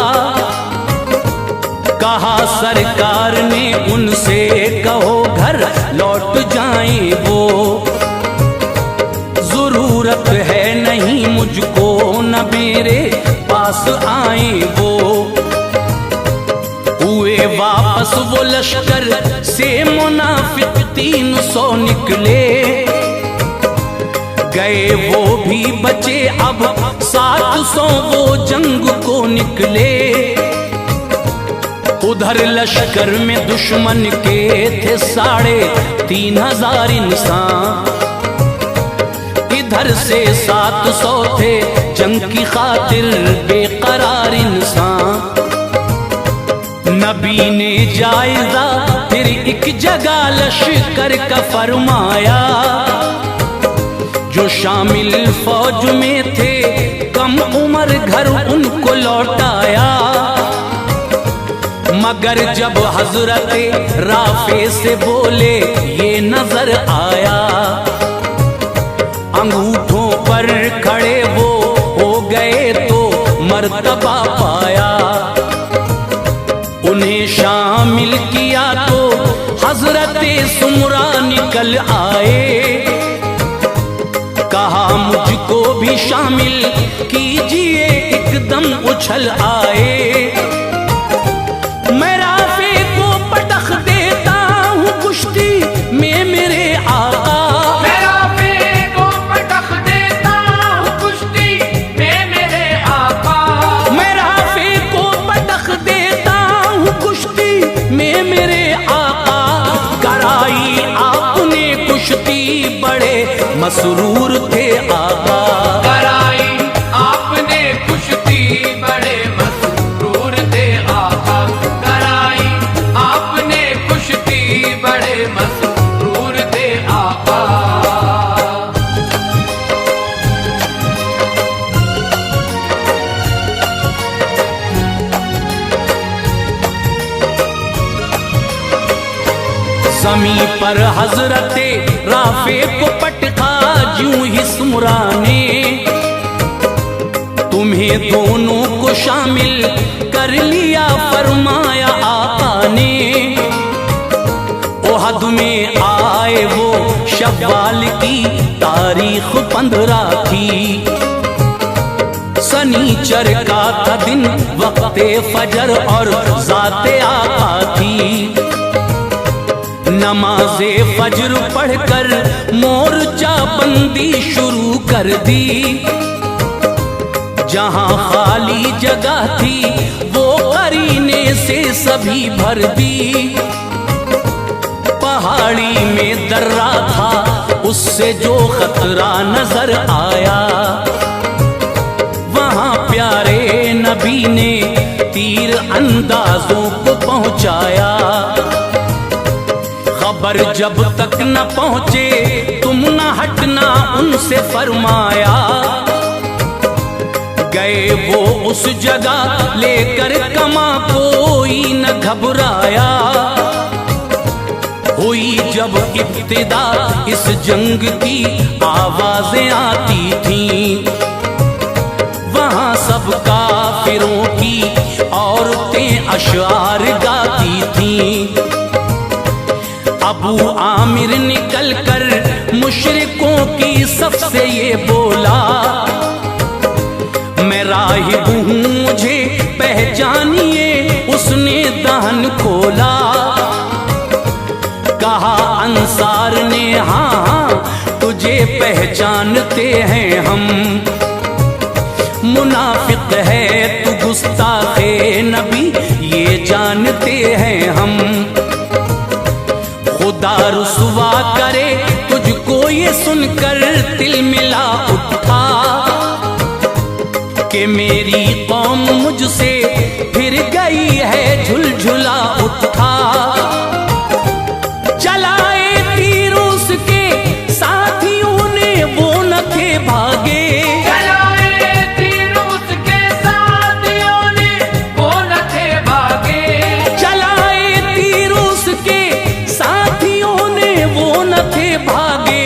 कहा सरकार ने उनसे कहो घर लौट जाएं वो, जरूरत है नहीं मुझको न मेरे पास आए वो। हुए वापस वो लश्कर से मुनाफिक 300 निकले। गए वो भी बचे अब 700 वो जंग को निकले। उधर लश्कर में दुश्मन के थे 3500 इंसान। इधर से 700 थे जंग की खातिर बेकरार इंसान। नबी ने जायजा फिर एक जगह लश्कर का फरमाया। जो शामिल फौज में थे कम उम्र घर उनको लौटाया। मगर जब हजरत राफे से बोले ये नजर आया। अंगूठों पर खड़े वो हो गए तो मर्तबा पाया। उन्हें शामिल किया तो हजरते सुमरा निकल आए। कहा मुझको भी शामिल कीजिए, एकदम उछल आए। मैं राफे को पटख देता हूँ कुश्ती में मेरे आका। मैं राफे को पटख देता हूँ कुश्ती में मेरे आका। मैं राफे को पटख देता हूँ कुश्ती में मेरे आका। कराई आपने कुश्ती बड़े मसरूर थे आका। कराई आपने कुश्ती बड़े मसरूर थे आका। कराई आपने कुश्ती बड़े मसरूर थे आका। ज़मीं पर हजरते राफे को पटका यूं ही सुमरा ने। तुम्हें दोनों को शामिल कर लिया फरमाया आका ने। ओहद में आए वो शव्वाल की तारीख 15 थी। सनीचर का था दिन वक्ते फजर और ज़ाते आका थी। नमाज़े फजर पढ़कर मोर्चा बंदी शुरू कर दी। जहां खाली जगह थी वो करीने से सभी भर दी। पहाड़ी में दर्रा था उससे जो खतरा नजर आया। वहां प्यारे नबी ने तीर अंदाजों को पहुंचाया। खबर जब तक न पहुंचे तुम न हटना उनसे फरमाया। गए वो उस जगह लेकर कमा कोई न घबराया। हुई जब इब्तिदा इस जंग की आवाजें आती थीं। वहां सब काफिरों की औरतें अशआर गाती थीं। अबू आमिर निकल कर मुशरिकों की सफ से ये बोला। मैं राहिब हूँ मुझे पहचानिए। उसने दहन खोला। कहा अंसार ने हाँ हाँ तुझे पहचानते हैं हम। मुनाफिक है तू गुस्ताखे नबी ये जानते हैं हम। खुदा रुसवा करे तुझको ये सुनकर दिल मिला उठा। कि मेरी कौम मुझसे फिर गई है झुलझुला उठा। चलाए तीर उसके साथियों ने वो न थे भागे। चलाए तीर उसके साथियों ने वो न थे भागे। चलाए तीर उसके साथियों ने वो न थे भागे।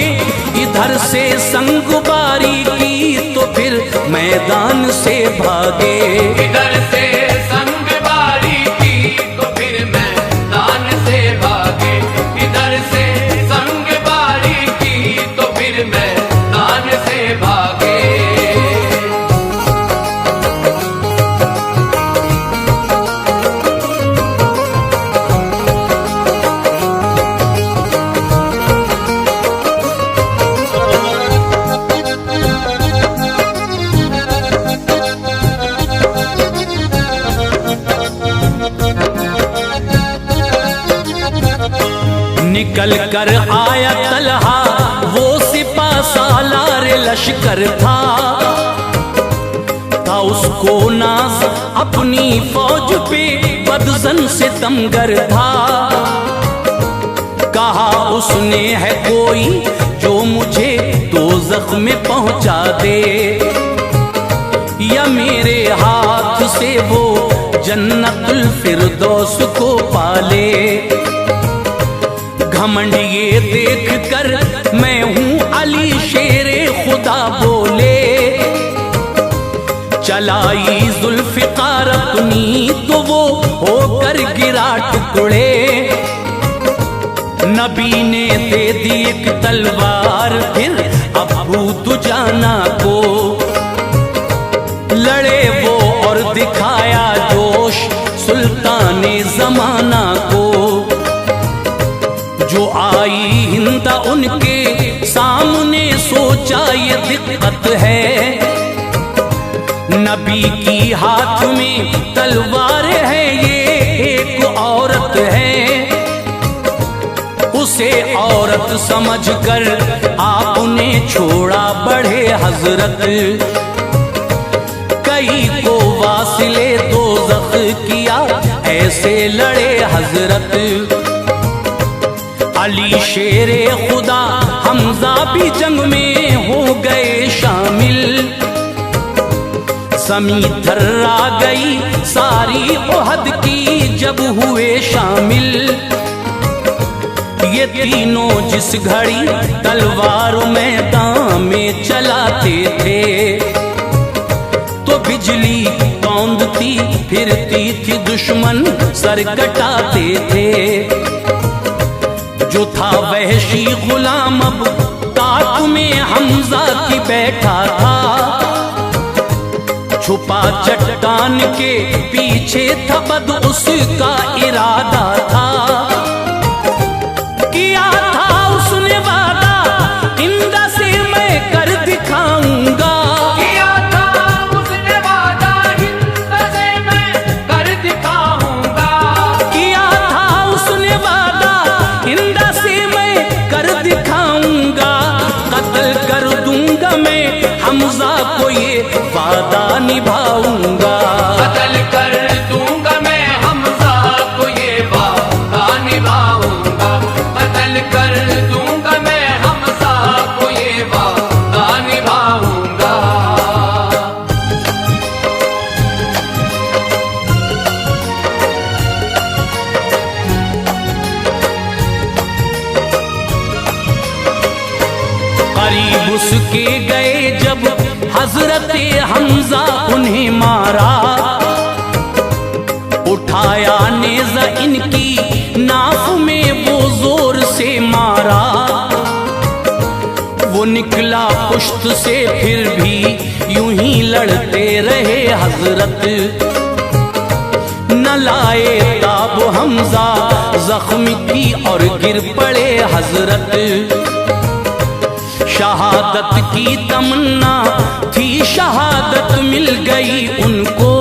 इधर से संगबारी की तो फिर मैदान से भागे। इधर से संगबारी की तो फिर मैदान से भागे। इधर से संगबारी की तो फिर मैदान से भागे। निकल कर आया तलहा वो सिपा सालार लश्कर था। उसको नाज अपनी फौज पे बदजन से तमगर था। कहा उसने है कोई जो मुझे दोज़ख में पहुंचा दे। या मेरे हाथ से वो जन्नतुल फिरदौस को पाले। घमंड ये देख कर मैं हूँ अली शेरे चलाई जुल्फ़िकार अपनी तो वो होकर गिरा टुकड़े। नबी ने दे दी एक तलवार फिर अबू दुजाना को, लड़े वो और दिखाया जोश सुल्ताने जमाना को। जो आई हिंदा उनके सामने सोचा ये दिक्कत है, नबी की हाथ में तलवार है ये एक औरत है। उसे औरत समझकर आपने छोड़ा बढ़े हजरत, कई को वासिले दोज़ख किया ऐसे लड़े हजरत। अली शेरे खुदा हमजा भी जंग में हो गए शामिल, समी थर्रा गई सारी ओहद की जब हुए शामिल। ये तीनों जिस घड़ी तलवार मैदान में चलाते थे, तो बिजली कौंदती फिरती थी दुश्मन सर कटाते थे। जो था वहशी गुलाम अब ताक में हमजा की बैठा था, छुपा चट्टान के पीछे था बद उसका इरादा था। किया था उसने वादा इंदा से मैं कर दिखाऊंगा, किया था उसने वादा हिंद से मैं कर दिखाऊंगा। किया था उसने वादा इंदा से मैं कर दिखाऊंगा। कत्ल कर दूंगा मैं हमजा को ये वादा निभाऊंगा। कत्ल कर दूंगा मैं हमजा को ये वादा निभाऊंगा। कत्ल कर दूंगा मैं हमजा को ये वादा निभाऊंगा। करीब उसके गए जब हजरत हमजा उन्हें मारा, उठाया नेज़ा इनकी नाफ में वो जोर से मारा। वो निकला पुश्त से फिर भी यूं ही लड़ते रहे हजरत, न लाए ताब हमजा जख्म की और गिर पड़े हजरत। शहादत की तमन्ना थी शहादत मिल गई उनको,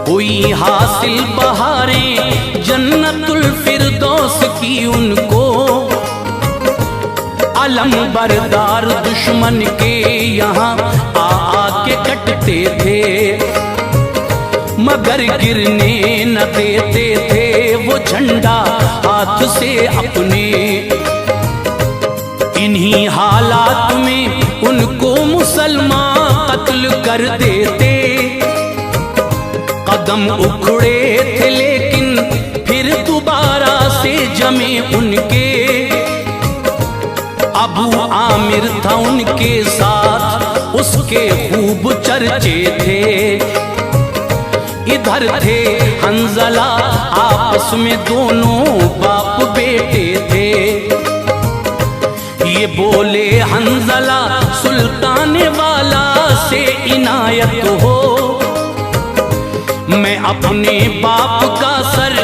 हुई हासिल बहारें जन्नतुल फिरदौस की उनको। अलम बरदार दुश्मन के यहाँ आ के कटते थे, मगर गिरने न देते थे वो झंडा हाथ से अपने। इन्हीं हालात में उनको मुसलमान कत्ल कर देते। कदम उखड़े थे लेकिन फिर दोबारा से जमे उनके। अबू आमिर था उनके साथ, उसके खूब चर्चे थे। इधर थे हंजला आपस में दोनों बाप बेटे थे। ये बोले हंजला सुल्तान वाला से इनायत हो, मैं अपने बाप का सर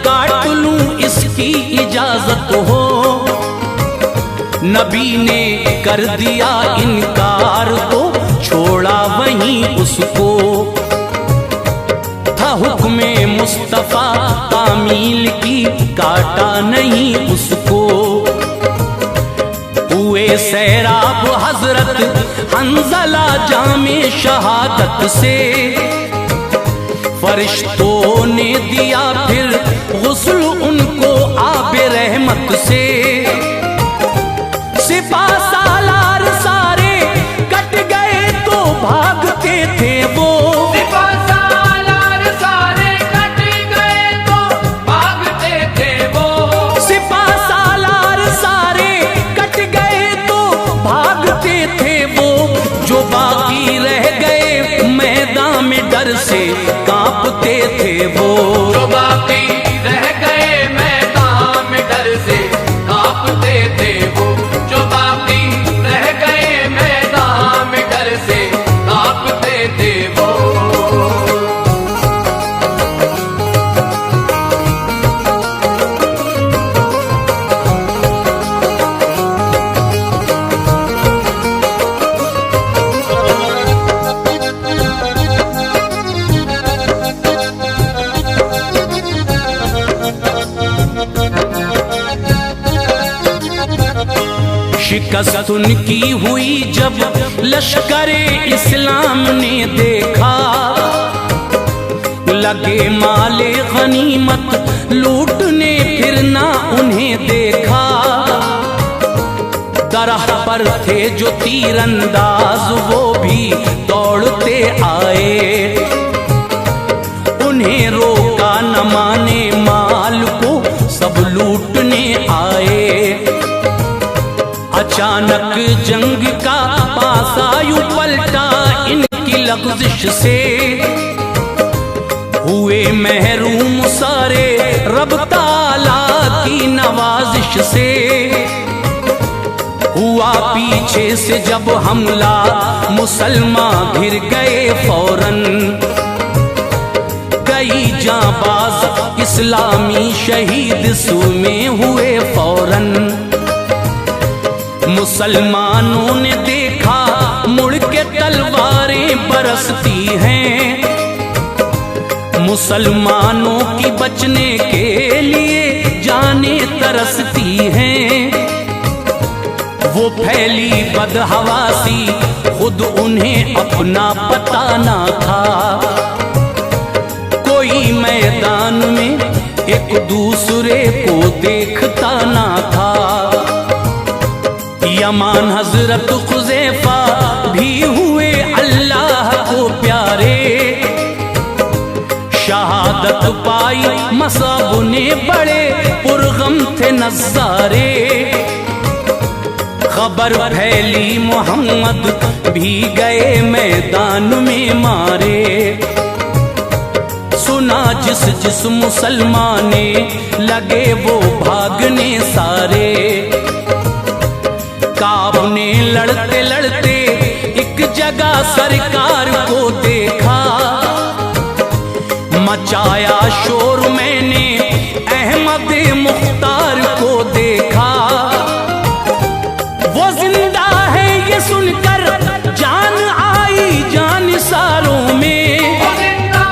काट लूं इसकी इजाजत हो। नबी ने कर दिया इनकार तो छोड़ा वहीं उसको। था हुक्मे मुस्तफा तामील की काटा नहीं उसको। हुए सैराब हजरत हंजला जामे शहादत से। फरिश्तों ने दिया फिर गुस्ल उनको आबे रहमत से। सिपा सालार सारे कट गए तो भागते थे वो। सिपा सालार सारे कट गए तो भागते थे वो। सिपा सालार सारे कट गए तो भागते थे वो। जो बाकी रह गए डर से कांपते थे वो। जो बाकी रह गए मैदान में डर से कांपते थे वो। जो बाकी रह गए मैदान में डर से कांपते थे वो। शिकस्त उनकी हुई जब लश्करे इस्लाम ने देखा, लगे माले गनीमत लूटने फिर ना उन्हें देखा। दरह पर थे जो तीरंदाज वो भी दौड़ते आए, उन्हें रोका न माने माल को सब लूटने आए। अचानक जंग का पासायु पलटा इनकी लग़ज़िश से, हुए महरूम सारे रब ताला की नवाजिश से। हुआ पीछे से जब हमला मुसलमान घिर गए फौरन, कई जांबाज इस्लामी शहीद में हुए फौरन। मुसलमानों ने देखा मुड़ के तलवारें बरसती हैं, मुसलमानों की बचने के लिए जानें तरसती हैं। वो फैली बदहवासी खुद उन्हें अपना पता ना था, कोई मैदान में एक दूसरे को देखता ना था। यमान हजरत खुज़ैफा भी हुए अल्लाह को प्यारे, शहादत पाई मसाब ने बड़े पुरगम थे नज़ारे। खबर फैली मोहम्मद भी गए मैदान में मारे, सुना जिस जिस मुसलमान ने लगे वो भागने सारे। काब ने लड़ते लड़ते एक जगह सरकार को देखा, मचाया शोर मैंने अहमद मुख्तार को देखा। वो जिंदा है ये सुनकर जान आई जान सारों में, वो जिंदा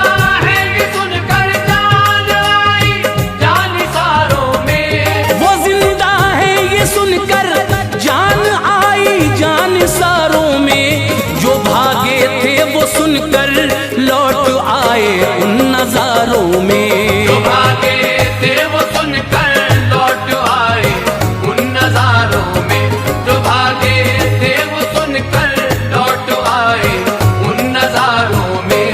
है ये सुनकर जान आई जान सारों में। वो जिंदा है ये सुनकर जान आई जान सारों में। जो भागे थे वो सुनकर लौट आए उन नजारों में। जो भागे थे वो सुनकर लौट आए उन नजारों में। जो भागे थे वो सुनकर लौट आए उन नजारों में।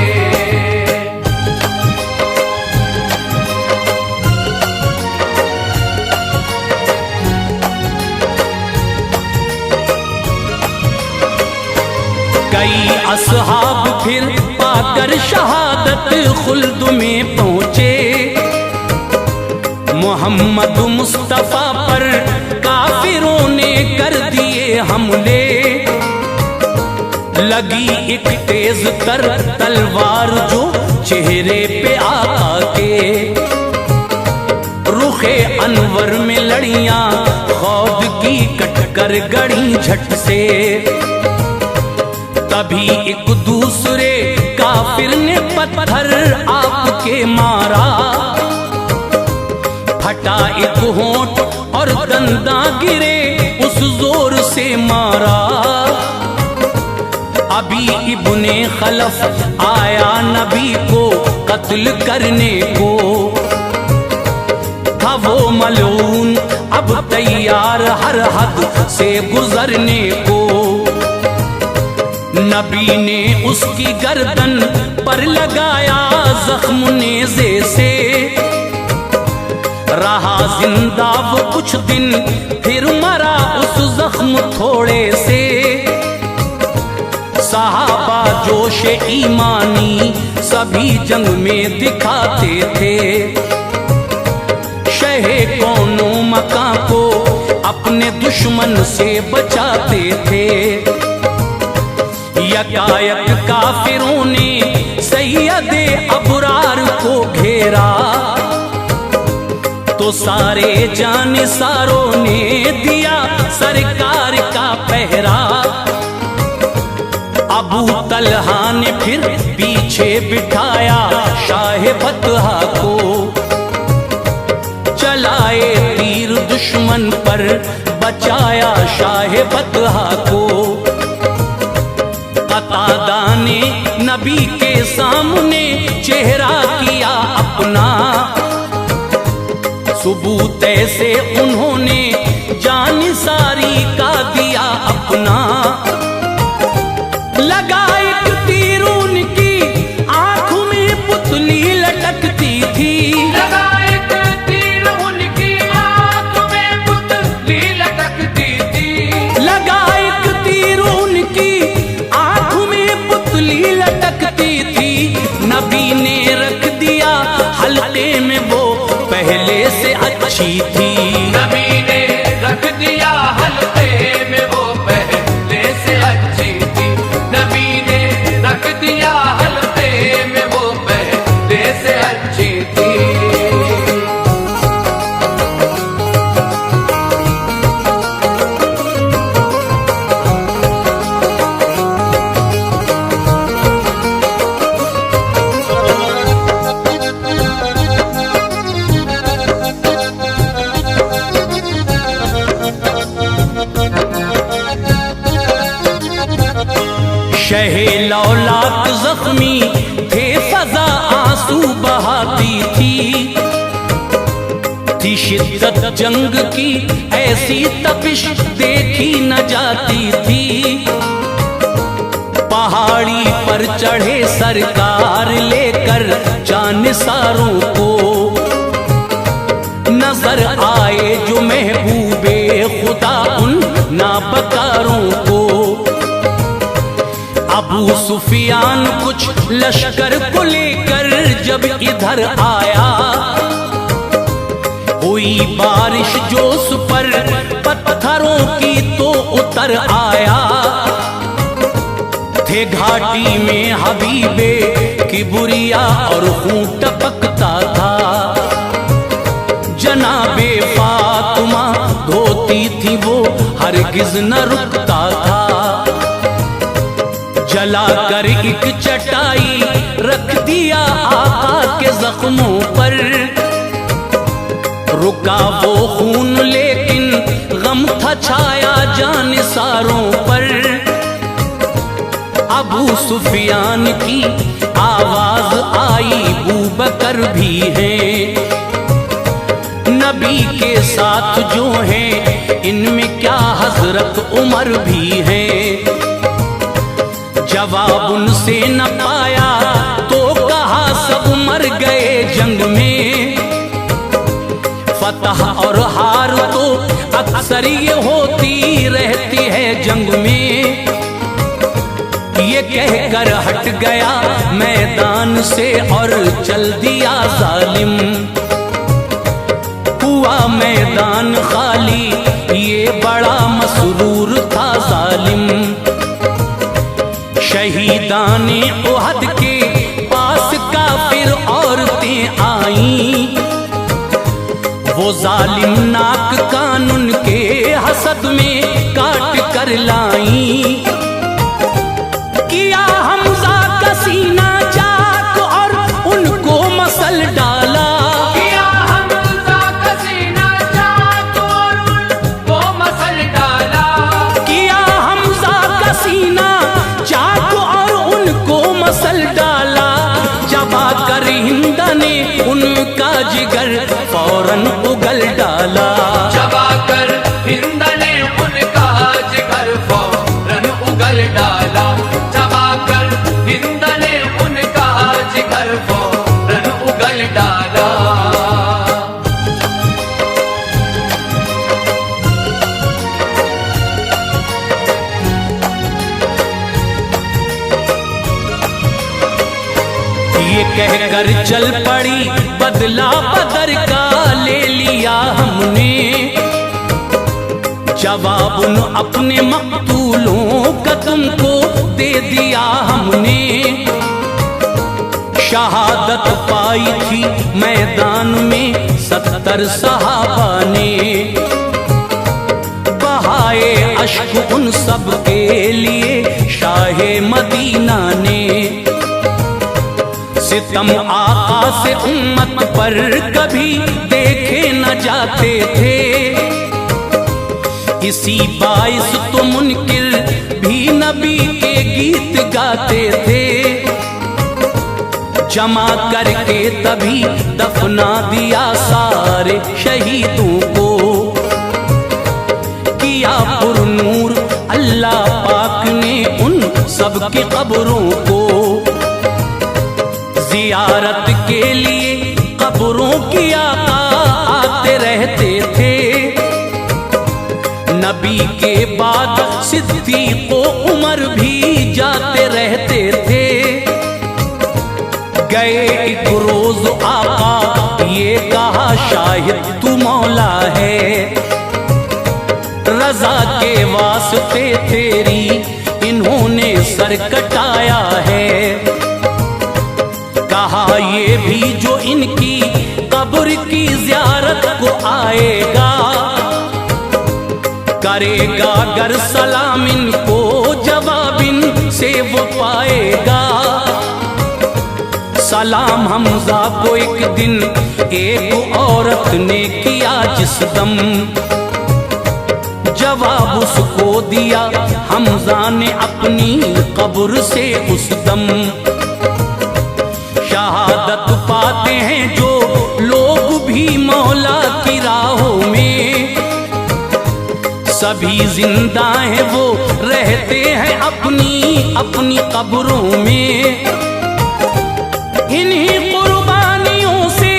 कई असहाब फिर पाकर शहादत खुल्द में पहुंचे, मोहम्मद मुस्तफा पर काफिरों ने कर दिए हमले। लगी एक तेज तर तलवार जो चेहरे पे आका के, रुखे अनवर में लड़ियां खौद की कटकर गड़ी झट से। तभी एक दूसरे काफिर ने पत्थर आपके मारा, फटा एक होंठ और दंदा गिरे उस जोर से मारा। अभी इब्ने खलफ आया नबी को कत्ल करने को, था वो मलून अब तैयार हर हद से गुजरने को। नबी ने उसकी गर्दन पर लगाया जख्म नेज़े से, रहा जिंदा वो कुछ दिन फिर मरा उस जख्म थोड़े से। सहाबा जोश ईमानी सभी जंग में दिखाते थे। शहे कौनो मका को अपने दुश्मन से बचाते थे। यकायक काफिरों ने सैयदे अबरार को घेरा, तो सारे जानिसारों ने दिया सरकार का पहरा। अबू तलहा ने फिर पीछे बिठाया शाह बतहा को, चलाए तीर दुश्मन पर बचाया शाह बतहा को। कतादा ने नबी के सामने चेहरा किया अपना, सबूत से उन्होंने जानिसारी का दिया अपना। लगा एक तीर उनकी आंख में पुतली लटकती थी, लगा एक तीर उनकी आंख में पुतली लटकती थी। लगा एक तीर उनकी आंख में पुतली लटकती थी। नबी ने रख दिया हल्के में वो पहले से अच्छी थी। नबी ने रख दिया हल्के में वो पहले से अच्छी थी। नबी ने रख दिया हल्के में वो पहले से अच्छी थी। शहे लौलाक जख्मी थे, फजा आंसू बहाती थी शिद्दत जंग की ऐसी तपिश देखी न जाती थी। पहाड़ी पर चढ़े सरकार लेकर जानिसारों को, नजर आए जो महबूबे खुदा उन नाबकारों को। अबू सुफियान कुछ लश्कर को लेकर जब इधर आया, हुई बारिश जो उस पर पत्थरों की तो उतर आया। थे घाटी में हबीबे की बुरिया और खून टपकता था। जनाबे फातिमा धोती थी वो हरगिज न रुकता था। जलाकर एक चटाई रख दिया आका के जख्मों पर, रुका वो खून लेकिन गम था छाया जानिसारों पर। अबू सुफियान की आवाज आई, बूबकर भी हैं नबी के साथ जो हैं, इनमें क्या हजरत उमर भी हैं। जवाब उनसे न पाया तो कहा सब मर गए जंग में। फतह और हार तो अक्सर ये होती रहती है जंग में। ये कहकर हट गया मैदान से और चल दिया जालिम। हुआ मैदान खाली, ये बड़ा मसरूर था जालिम। शहीदाने उहद के पास काफिर औरतें आईं, वो जालिम नाक कान उनके हसद में काट कर लाईं। किया हमजा का सीना चाक और उनको मसल डाला। किया हमजा का सीना चाक और उनको मसल डाला। किया हमजा का सीना चाक और उनको मसल डाला। चबा कर हिंद ने उनका जिगर फौरन उगल डाला। चबा कर हिंद ने उनका जिगर फौरन उगल डाला। चबा कर हिंद ने उनका जिगर फौरन उगल डाला। ये कहकर चल पड़ी बदला बदर का ले लिया हमने, जवाब उन अपने मकतूलों का तुमको दे दिया हमने। शहादत पाई थी मैदान में 70 सहाबा ने, बहाए अश्क उन सब के लिए शाहे मदीना ने। सितम आका से उम्मत पर कभी देखे न जाते थे, इसी बाइस तो मुनकिर भी नबी के गीत गाते थे। जमा करके तभी दफना दिया सारे शहीदों को, किया पुरनूर अल्लाह पाक ने उन सबकी कब्रों को। जियारत के लिए कब्रों की आका आते रहते थे, नबी के बाद सिद्दीक़ व उमर भी जाते रहते थे। गए एक रोज आका ये कहा शाहिद तू मौला है, रजा के वास्ते तेरी इन्होंने सर कटाया है। कहा ये भी जो इनकी कब्र की ज़ियारत को आएगा, करेगा गर सलाम इनको जवाब इनसे वो पाएगा। सलाम हमजा को एक दिन एक औरत ने किया जिस दम, जवाब उसको दिया हमजा ने अपनी कब्र से उस दम। शहादत पाते हैं जो लोग भी मौला की राहों में, सभी जिंदा हैं वो रहते हैं अपनी अपनी कब्रों में। इन्हीं कुर्बानियों से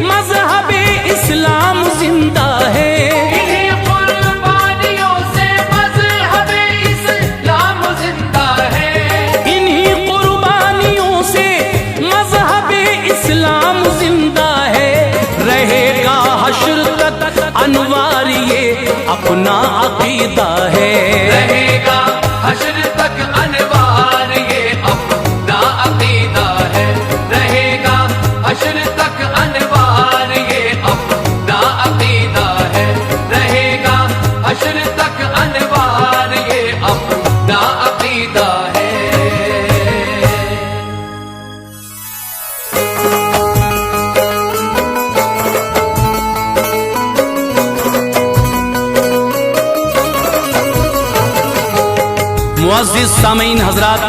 मज़हबे इस्लाम जिंदा है, इन्हीं कुर्बानियों से मज़हबे इस्लाम जिंदा है, इन्हीं कुर्बानियों से मज़हबे इस्लाम जिंदा है। रहेगा हश्र तक अनवार ये अपना अकीदा है, रहेगा हश्र तक अनवार ये अपना अकीदा है, रहेगा हश्र तक अनवार ये अपना अकीदा है, रहेगा हश्र तक अनवार ये अपना अकीदा है। मुअज़्ज़िज़ सामीन हज़रात,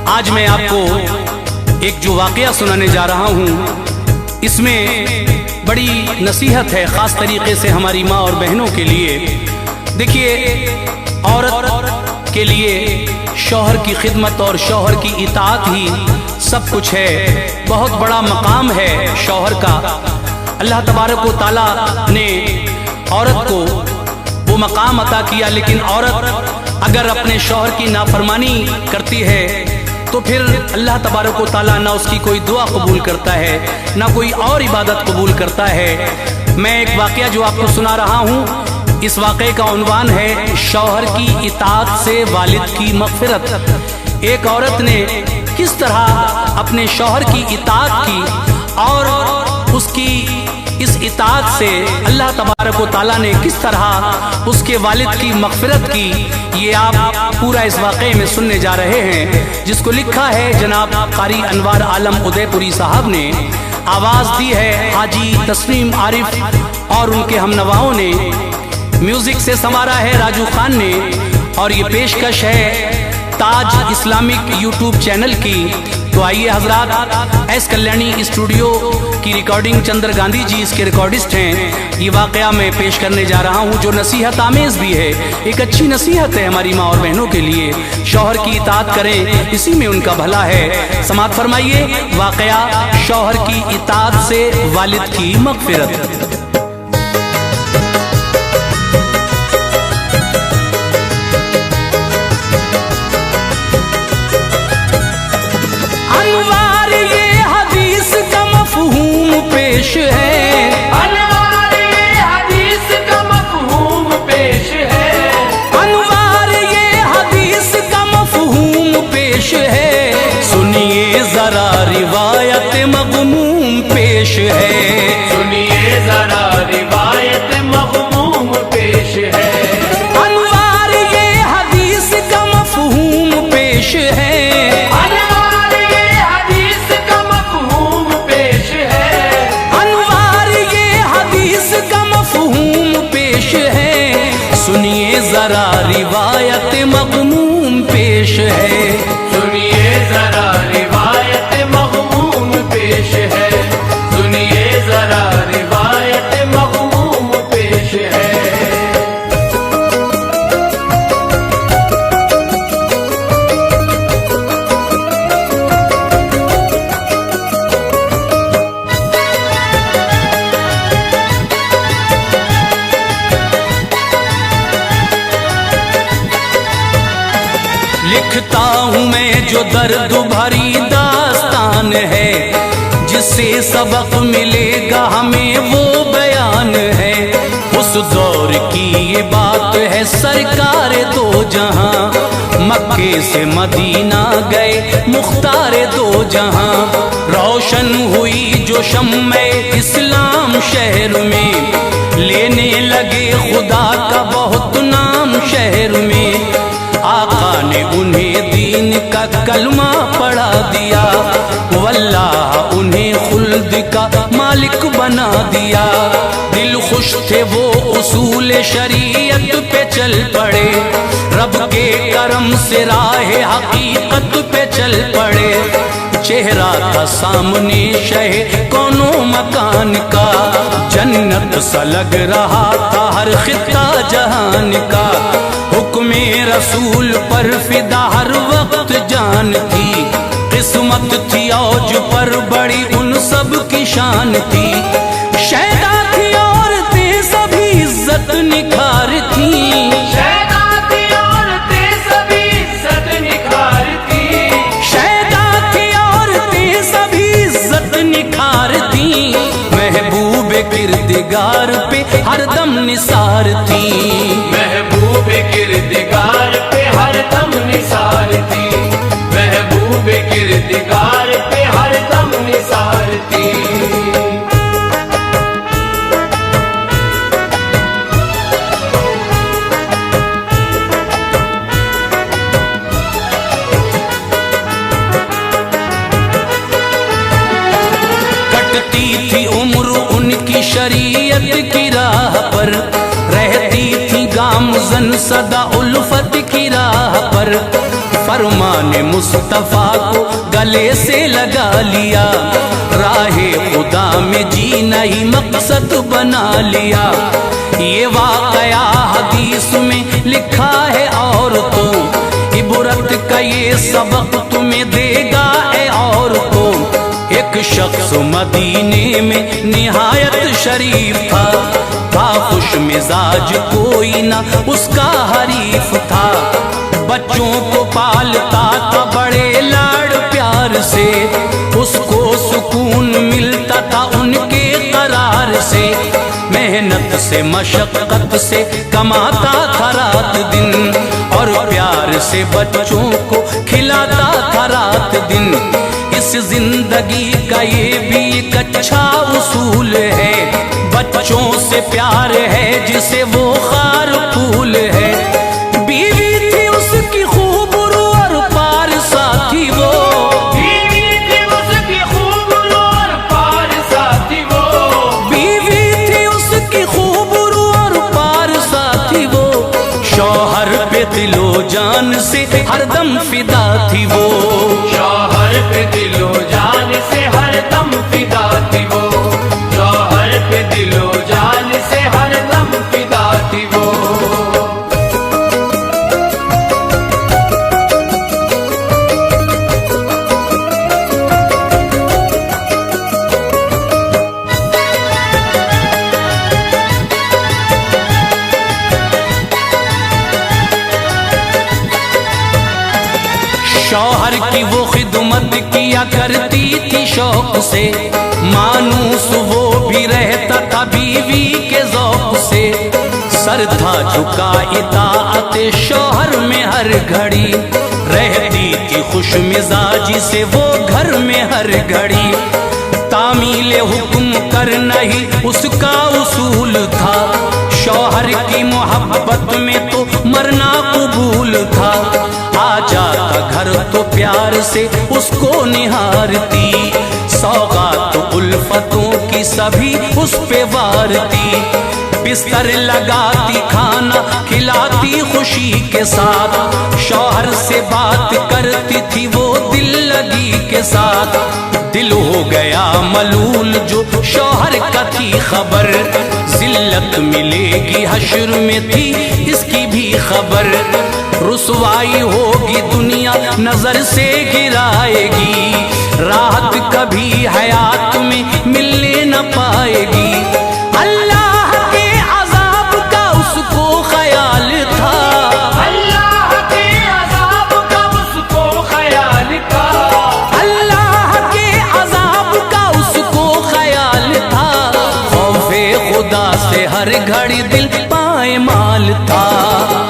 आज मैं आपको एक जो वाक़या सुनाने जा रहा हूँ, इसमें बड़ी नसीहत है ख़ास तरीके से हमारी माँ और बहनों के लिए। देखिए, औरत के लिए शौहर की खिदमत और शौहर की इताअत ही सब कुछ है। बहुत बड़ा मकाम है शौहर का। अल्लाह तबारक व तआला ने औरत को वो मकाम अता किया, लेकिन औरत अगर अपने शौहर की नाफरमानी करती है तो फिर अल्लाह तबारक व तआला ना उसकी कोई दुआ कबूल करता है, ना कोई और इबादत कबूल करता है। मैं एक वाक़या जो आपको सुना रहा हूँ, इस वाक़े का उन्वान है शौहर की इताअत से वालिद की मग़फ़िरत। एक औरत ने किस तरह अपने शौहर की इताअत की और उसकी इस इताअत से अल्लाह तबारक व तआला ने किस तरह उसके वालिद की मग़फ़िरत की, ये आप पूरा इस वाक़े में सुनने जा रहे हैं, जिसको लिखा है जनाब क़ारी अनवार आलम उदयपुरी साहब ने। आवाज़ दी है हाजी तस्नीम आरिफ और उनके हमनवाओं ने। म्यूज़िक से संवारा है राजू खान ने। और ये पेशकश है ताज इस्लामिक यूट्यूब चैनल की। तो आइए हजरात, एस कल्याणी स्टूडियो की रिकॉर्डिंग चंद्र गांधी जी इसके रिकॉर्डिस्ट हैं। ये वाकया मैं पेश करने जा रहा हूँ जो नसीहत आमेज भी है, एक अच्छी नसीहत है हमारी माँ और बहनों के लिए। शौहर की इताअत करें, इसी में उनका भला है। समाअत फरमाइए वाकया शौहर की इताअत से वालिद की मग़फ़िरत। अनवार ये रिवायत मग़मूम पेश है। सुनिए जरा रिवायत मग़मूम पेश है। अनवार ये हदीस का मफ़हूम पेश है। अनवार ये हदीस का मफ़हूम पेश है। अनवार ये हदीस का मफ़हूम पेश है। सुनिए जरा रिवायत मग़मूम पेश है। सुनिए जरा रिवायत मग़मूम पेश है। सुनिए जरा रिवायत मग़मूम पेश है। लिखता हूँ मैं जो दर्द भरी दास्तान है, जिससे सबक मिलेगा हमें वो बयान है। उस दौर की ये बात है सरकार दो जहां, मक्के से मदीना गए मुख्तार दो जहां। रोशन हुई जो शम्मे इस्लाम शहर में, लेने लगे खुदा का बहुत नाम शहर में। आका ने उन्हें दीन का कलमा पढ़ा दिया, वल्लाह उन्हें खुल्द का मालिक बना दिया। दिल खुश थे वो उसूल शरीयत पे चल पड़े, रब के करम से राह हकीकत पे चल पड़े। चेहरा था सामने शह कोनो मकान का, जन्नत सा लग रहा था हर खिता जहान का। हुक्मे रसूल पर फिदा हर वक्त जान थी, किस्मत थी औज पर बड़ी उन सब की शान थी। शैदा थी औरतें सभी इज्जत निखार थी। शैदा थी औरतें सभी इज्जत निखार थी। शैदा थी औरतें सभी इज्जत निखार थी। महबूब किरदगार पे हरदम निसार थी। महबूब किरदगार पे हरदम निसार थी। महबूब किरदगार पे हरदम निसार थी। कटती थी उम्र उनकी शरीयत की राह पर, रहती थी गामज़न सदा उल्फत की राह पर। फरमान मुस्तफा को गले से लगा लिया, राहे खुदा में जीना ही मकसद बना लिया। ये वाक़या हदीस में लिखा है औरतों, इबरत का ये सबक तुम्हें देगा ए औरतों। एक शख्स मदीने में निहायत शरीफ था, खुश मिजाज कोई ना उसका हरीफ था। बच्चों को पालता था बड़े लाड़ प्यार से, उसको सुकून मिलता था उनके करार से। मेहनत से मशक्कत से कमाता था रात दिन, और प्यार से बच्चों को खिलाता था रात दिन। इस जिंदगी का ये भी एक अच्छा उसूल है, बच्चों से प्यार है जिसे वो खार फूल है। बीवी थी उसकी खूब और पार साथी वो, बीवी थी उसकी खूब और पार साथी वो। बीवी थी उसकी खूब और पार साथी वो। शौहर पे दिलो जान से हरदम फिदा थी वो। शौहर पे दिलो जान से हरदम फिदा थी वो। शौहर पे दिलो जान से हरदम फिदा थी वो। शौहर की वो खिदमत किया करती थी शौक से, मानूस वो भी रहता था बीवी के ज़ौक़ से। सर था झुका इताअत शौहर में हर घड़ी, रहती थी की खुश मिजाजी से वो घर में हर घड़ी तामील हुक्म करना ही उसका उसूल था। शौहर की मोहब्बत में तो मरना कबूल था। आ जाता घर तो प्यार से उसको निहारती, सौगात उल्फतों की सभी उस पे वारती। बिस्तर लगाती, खाना खिलाती खुशी के साथ, शौहर से बात करती थी वो दिल लगी के साथ। दिल हो गया मलूल जो शौहर का थी खबर, जिल्लत मिलेगी हश्र में थी इसकी भी खबर। रुसवाई होगी दुनिया नजर से गिराएगी, राहत कभी हयात में मिलने न पाएगी। अल्लाह के अजाब का उसको ख्याल था, अल्लाह के अजाब का उसको ख्याल था, अल्लाह के अजाब का उसको ख्याल था। खौफे खुदा से हर घड़ी दिल पायमाल था,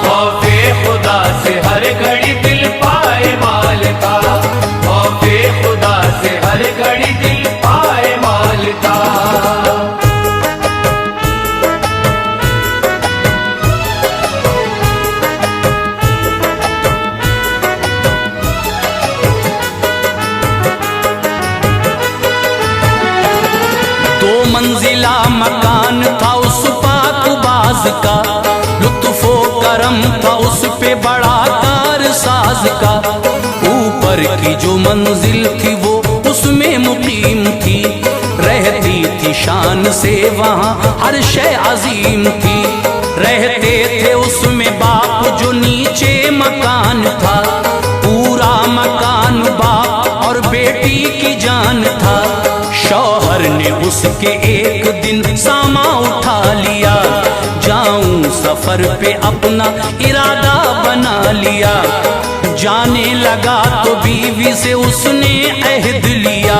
खौफे खुदा से हर घड़ी दिल पायमाल था, खौफे खुदा से हर घड़ी दिल पायमाल था। दो मंजिला मकान था उस पाकबाज का, लुत्फो करम था उस पे बड़ा कारसाज का। ऊपर की जो मंजिल थी वो उसमें मुकीम थी, रहती थी शान से वहाँ हर शय अजीम थी। रहते थे उसमें बाप जो नीचे मकान था, पूरा मकान बाप और बेटी की जान था। शौहर ने उसके एक दिन सामा उठा लिया, जाऊं सफर पे अपना इरादा बना लिया। जाने लगा तो बीवी से उसने अहद लिया,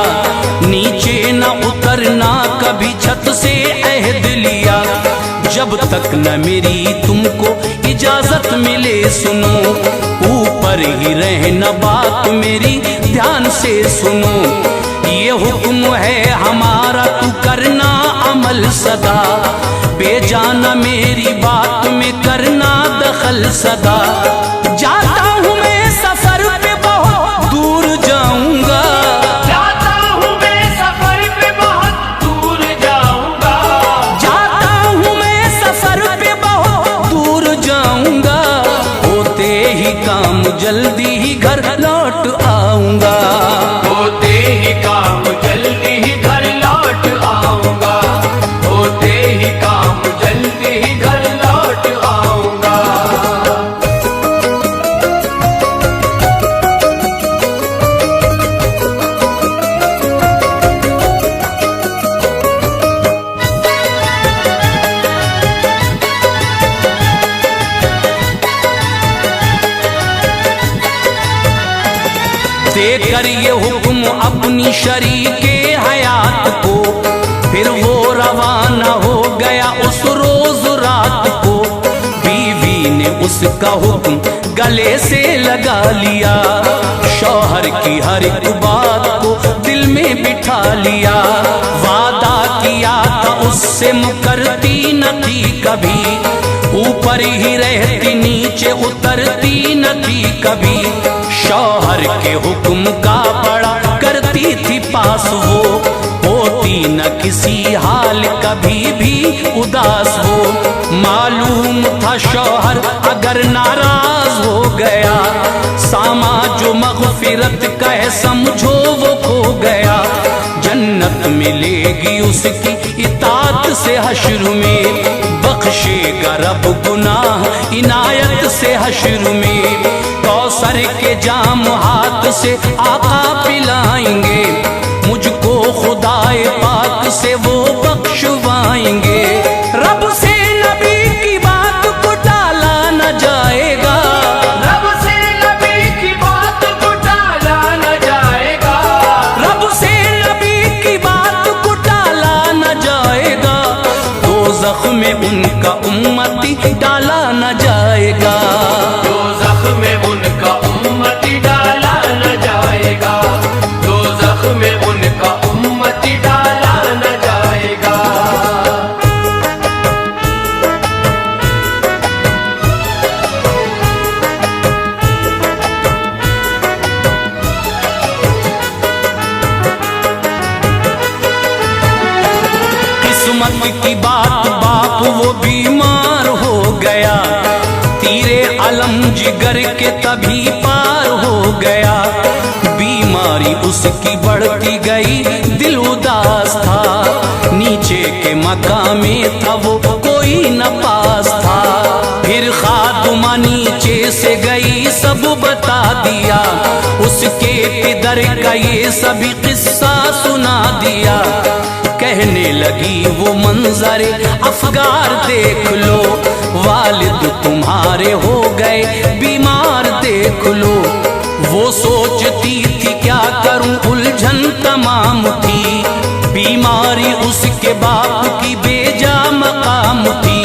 नीचे न उतरना कभी छत से अहद लिया। जब तक न मेरी तुमको इजाजत मिले सुनो, ऊपर ही रहना बात मेरी ध्यान से सुनो। ये हुक्म है हमारा तू करना अमल सदा, बेजाना मेरी बात में करना दखल सदा। जाता हूँ मैं सफर पे बहुत दूर जाऊंगा, जाता हूँ मैं सफर पे बहुत दूर जाऊंगा, जाता हूँ मैं सफर पे बहुत दूर जाऊंगा। होते ही काम जल्दी ही घर लौट आऊंगा, होते ही काम जल्दी ही घर लौट आऊंगा, होते ही काम जल्दी ही घर लौट आऊंगा। देकर ये हुक्म अपनी शरीके हयात को, फिर वो रवाना हो गया उस रोज रात को। बीवी ने उसका हुक्म गले से लगा लिया, शौहर की हर एक बात को दिल में बिठा लिया। वादा किया था उससे मुकरती न थी कभी, ऊपर ही रहती नीचे उतरती न थी कभी। शौहर के हुक्म का बड़ा करती थी पास वो, होती न किसी हाल कभी भी उदास वो। मालूम था शौहर अगर नाराज हो गया, सामा जो मगफिरत का है समझो वो खो गया। जन्नत मिलेगी उसकी इताअत से हश्र में, बख्शेगा रब गुनाह इनायत से हश्र में। कौसर के जाम हाथ से आका पिलाएंगे, मुझको खुदाए पाक से वो बख्शवाएंगे। रब से नबी की बात को टाला न जाएगा, रब से नबी की बात को टाला न जाएगा, रब से नबी की बात को टाला न जाएगा। दोज़ख में उनका उम्मती डाला न जाएगा, दोज़ख में उनका उम्मती डाला न किस्मत की बात बाप वो बीमार हो गया, तीरे अलम जिगर के तभी पार हो गया। बीमारी उसकी बढ़ती गई, दिल उदास था, नीचे के मकाम में था वो कोई न पास था। फिर खादुमा नीचे से गई, सब बता दिया, उसके पिदर का ये सभी किस्सा सुना दिया। कहने लगी वो मंजरे अफगार देख लो, वालिद तुम्हारे हो गए बीमार देख लो। वो सोचती थी क्या करूं, उलझन तमाम थी, बीमारी उसके बाप की बेजा मकाम थी।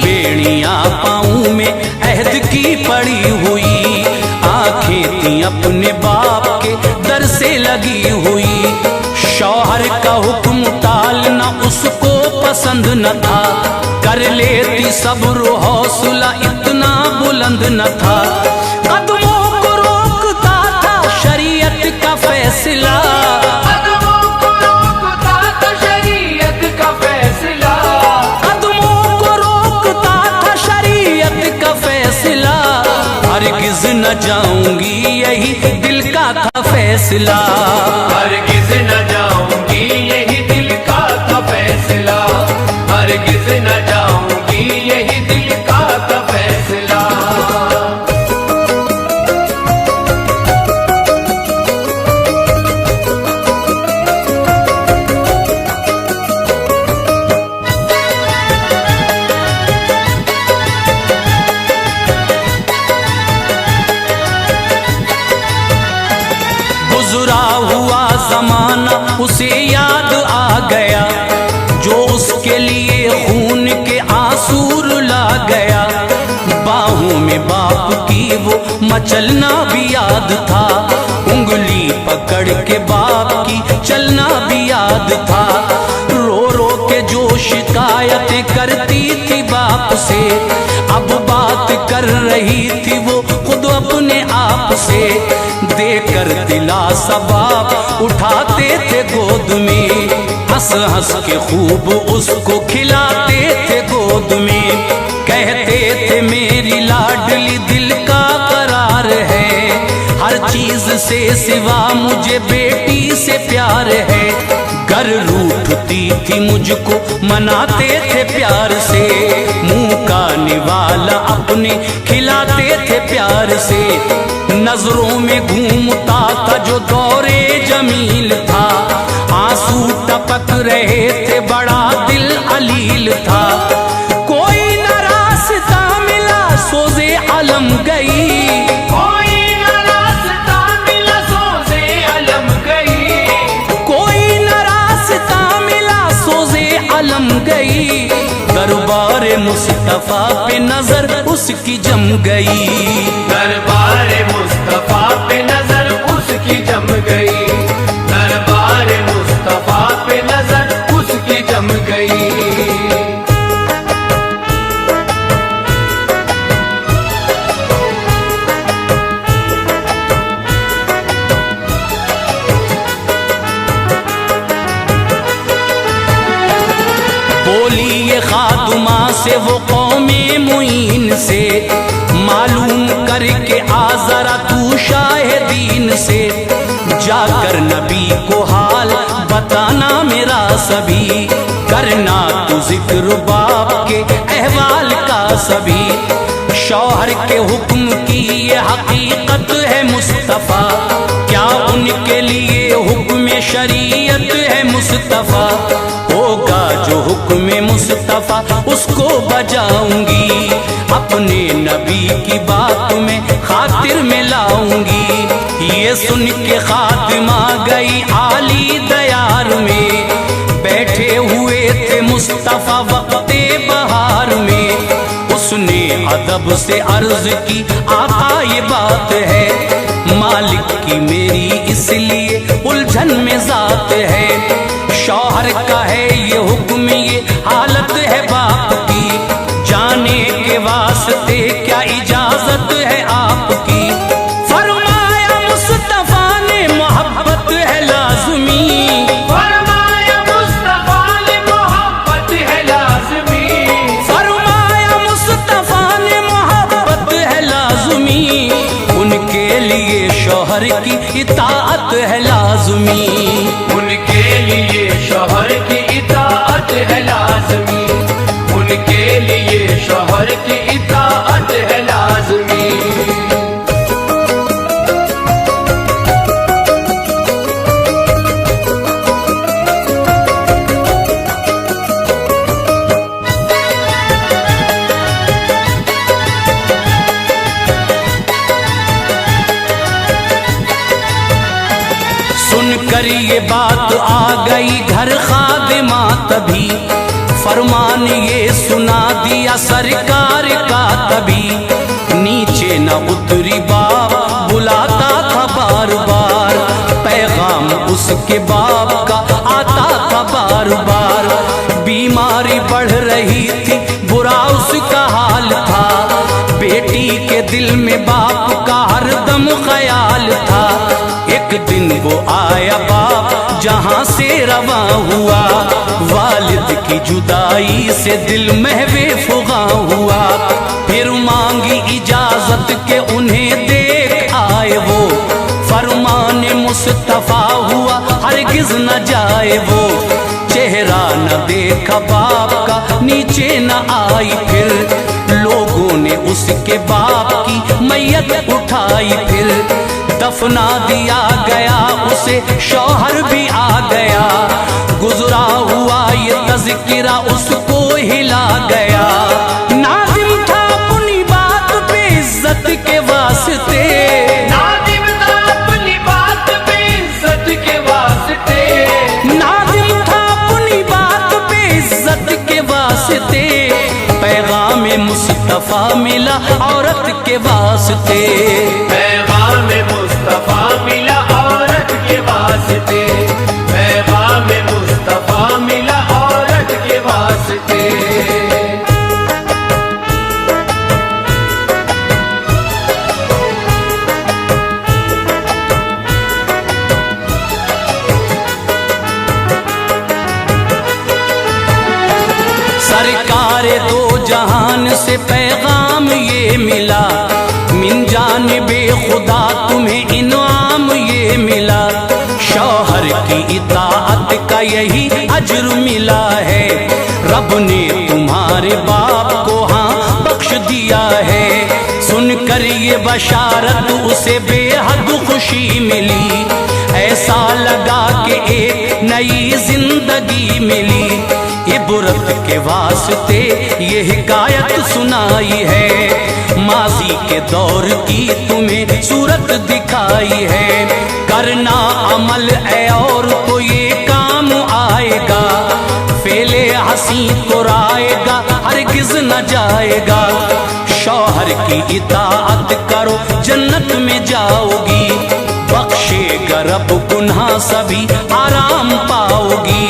बेड़ियां पाँव में अहद की पड़ी हुई, आंखें थी अपने बाप के दर से लगी हुई। शौहर का हुक्म टालना उसको पसंद न था, कर लेती सब्र हौसला इतना बुलंद न था। कदमों को रोकता था शरीयत का फैसला, कदमों को रोकता था शरीयत का फैसला, कदमों को रोकता था शरीयत का फैसला। हरगिज न जाऊंगी यही दिल का था फैसला, हरगिज न जाऊंगी यही दिल का था फैसला, हरगिज न जाऊंगी यही दिल का था फैसला। गुजरा हुआ जमाना उसे याद आ गया, जो उसके लिए खून के आंसू रुला गया। बाहों में बाप की वो मचलना भी याद था, उंगली पकड़ के बाप की चलना भी याद था। रो रो के जो शिकायतें करती थी बाप से, अब बात कर रही थी वो खुद अपने आप से। देकर दिलासा बाप उठाते थे गोद में, हंस हंस के खूब उसको खिलाते थे गोद में। कहते थे मेरी लाडली दिल का करार है, हर चीज से सिवा मुझे बेटी से प्यार है। घर रूठती थी मुझको मनाते थे प्यार से, मुंह का निवाला अपने खिलाते थे प्यार से। नजरों में घूमता था जो दौरे जमील था, आंसू टपक रहे थे बड़ा दिल अलील था। कोई न रास्ता मिला सोजे अलम गई, कोई न रास्ता मिला सोजे अलम गई, कोई न रास्ता मिला सोजे अलम गई। दरबार मुस्तफा पे नजर उसकी जम गई, दरबार मुस्तफा पे नजर उसकी जम गई, दरबार मुस्तफा पे नजर उसकी जम गई। बोली ये खादुमा से वो कौमे मुइन से, मालूम करके आ जरा तू शाहिदीन से। जाकर नबी को हाल बताना मेरा सभी, करना तू जिक्र बाप के अहवाल का सभी। शौहर के हुक्म की ये हकीकत है मुस्तफा, क्या उनके लिए हुक्म शरीयत है मुस्तफा। होगा जो हुक्म मुस्तफा उसको बजाऊंगी, अपने नबी की बात में खातिर में लाऊंगी। ये सुन के खातिमा गई आली दयार में, बैठे हुए थे मुस्तफा वक्ते बहार में। उसने अदब से अर्ज की आका ये बात है, मालिक की मेरी इसलिए उलझन में जात है। शौहर का है ये हुक्म ये हालत है बाप की, जाने के वास्ते क्या इजाजत है आपकी। फरमाया मुस्तफा ने मोहब्बत है लाज़मी, फरमाया मुस्तफा ने मोहब्बत शौहर की इताअत है लाज़मी। उनके लिए शौहर की इताअत है लाज़मी, उनके लिए शौहर की इताअत है लाज़मी। सुनकर ये बात आ गई घर खादिमा तभी, फरमान ये सुना दिया सरकार का तभी। नीचे न उतरी बाप बुलाता था बार बार, पैगाम उसके बाप का आता था बार बार। बीमारी बढ़ रही थी, बुरा उसका हाल था, बेटी के दिल में बाप का हरदम ख्याल था। एक दिन वो आया बाप जहां से रवा हुआ, वालिद की जुदाई से दिल महवे फुगा हुआ। फिर मांगी इजाजत के उन्हें देख आए वो, फरमान मुस्तफा हुआ हरगिज न जाए वो। चेहरा न देखा बाप का, नीचे न आई फिर, लोगों ने उसके बाप की मैयत उठाई फिर। दफना दिया गया उसे, शौहर भी आ गया, गुजरा हुआ ये तज़किरा उसको हिला गया। नाज़िम था अपनी बात पे इज्जत के वास्ते, नाज़िम था अपनी बात पे इज्जत के वास्ते, नाज़िम था अपनी बात पे इज्जत के वास्ते। पैगाम मुस्तफा मिला औरत के वास्ते, पैगाम मुस्तफा मिला औरत के वास्ते, पैगाम मुस्तफा मिला औरत के वास्ते। सरकार दो जहान से पैगाम ये मिला, मिन जानिबे खुदा तुम्हें इनाम ये मिला। शौहर की इताअत का यही अज्र मिला है, रब ने तुम्हारे बाप को हाँ बख्श दिया है। सुनकर ये बशारत उसे बेहद खुशी मिली, ऐसा लगा कि एक नई जिंदगी मिली। इबरत के वास्ते ये हिकायत सुनाई है, माजी के दौर की तुम्हें सूरत दिखाई है। करना अमल है और तो ये काम आएगा, फेले हंसी तो राएगा हरगिज न जाएगा। शौहर की इताअत करो जन्नत में जाओगी, बख्शेगा रब गुनाह सभी आराम पाओगी।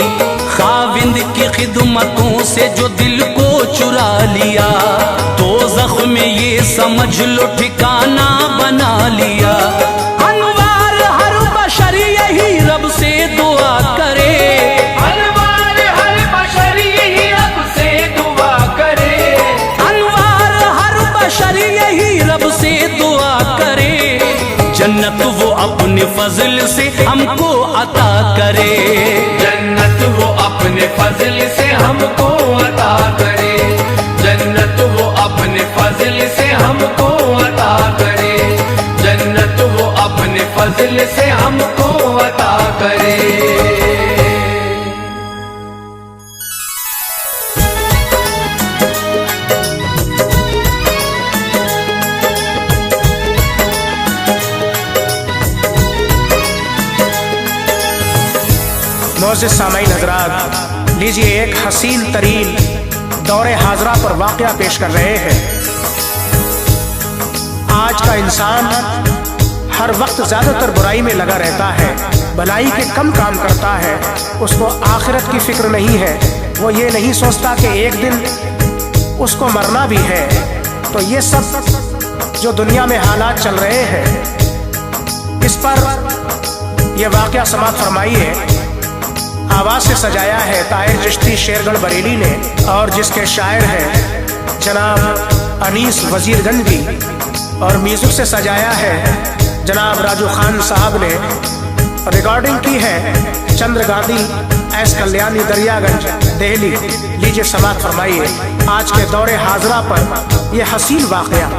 खाविंद की खिदमतों से जो दिल को चुरा लिया, दोज़ख में ये समझ लो ठिकाना बना लिया। अनवार हर बशर यही रब से दुआ करे, अनवार हर बशर यही रब से दुआ करे, अनवार हर बशर यही रब से दुआ करे। जन्नत वो अपने फजल से हमको अता करे, जन्नत वो अपने फजल से हमको अता करे, जन्नत वो अपने फजल से हमको अता करे, जन्नत वो अपने फजल से हमको अता करे। मोअज़्ज़िज़ सामईन हज़रात, लीजिए एक हसीन तरीन दौरे हाजरा पर वाक़या पेश कर रहे हैं। आज का इंसान हर वक्त ज़्यादातर बुराई में लगा रहता है, भलाई के कम काम करता है, उसको आखिरत की फिक्र नहीं है। वो ये नहीं सोचता कि एक दिन उसको मरना भी है। तो ये सब जो दुनिया में हालात चल रहे हैं, इस पर यह वाक़या समाअत फरमाइए। आवाज़ से सजाया है ताहिर चिश्ती शेरगढ़ बरेली ने, और जिसके शायर हैं जनाब अनीस वजीरगंज भी, और म्यूजिक से सजाया है जनाब राजू खान साहब ने रिकॉर्डिंग की है, चंद्र गांधी, एस कल्याणी, दरियागंज, दिल्ली। लीजिए समाप्त फरमाइए आज के दौरे हाजरा पर यह हसीन वाकया।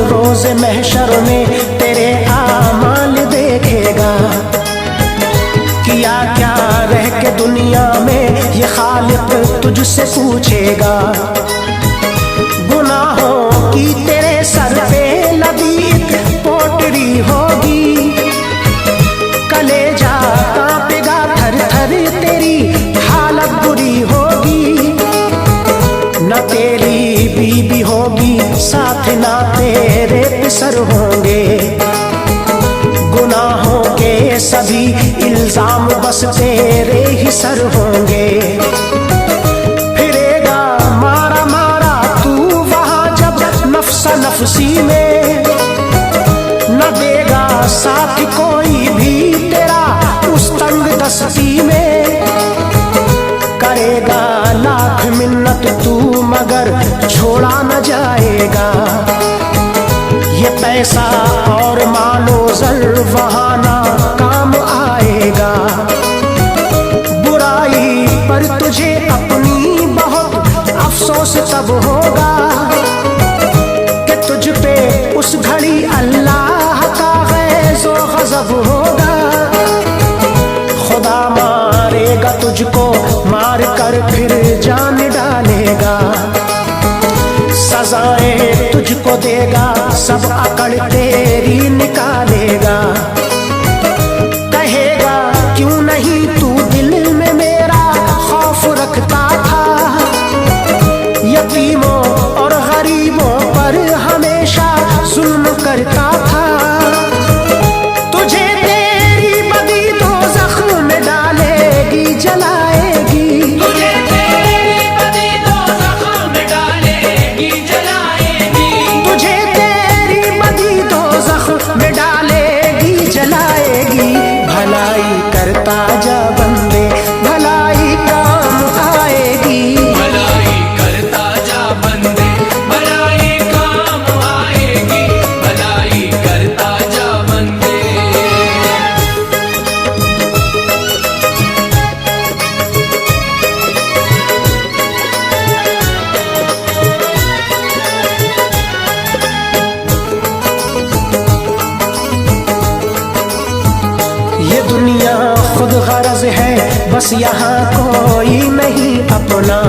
रोज़ महशर में तेरे आमाल देखेगा, किया क्या रह के दुनिया में ये खालिक तुझसे पूछेगा। गुनाहों की तेरे सर पे लदी एक पोटरी होगी, कलेजा कांपेगा थर थर, तेरी हालत बुरी होगी। न तेरी बीबी होगी साथ, ना तेरे पिसर होंगे। गुनाहों के सभी इल्जाम बस तेरे ही सर होंगे। फिरेगा मारा मारा तू वहां जब नफ्सा नफसी में, न देगा साथ कोई भी तेरा उस तंग दस्ती में। करेगा लाख मिन्नत तू मगर छोड़ा न जाएगा। ये पैसा और मालो जर वहां ना काम आएगा। बुराई पर तुझे अपनी बहुत अफसोस तब होगा कि तुझ पे उस घड़ी अल्लाह का ग़ैज़ो ग़ज़ब होगा। खुदा मारेगा तुझको, मार कर फिर जान डालेगा। सजाएं तुझको देगा, सब अकड़ तेरी निकालेगा। कहेगा क्यों नहीं तू दिल में मेरा खौफ रखता था। यतीमों और गरीबों पर हमेशा जुल्म करता था। तुझे तेरी बदी दोज़ख में डालेगी, जलाएगी। तुझे तेरी बदी दोज़ख में डालेगी, जलाएगी। तुझे तेरी बदी दोज़ख में डालेगी, जलाएगी। भलाई करता जा बंदे, भलाई काम आएगी। भलाई करता जा बंदे, भलाई काम आएगी। भलाई करता जा बंदे। ये दुनिया खुद गरज है, बस यहाँ कोई नहीं अपना।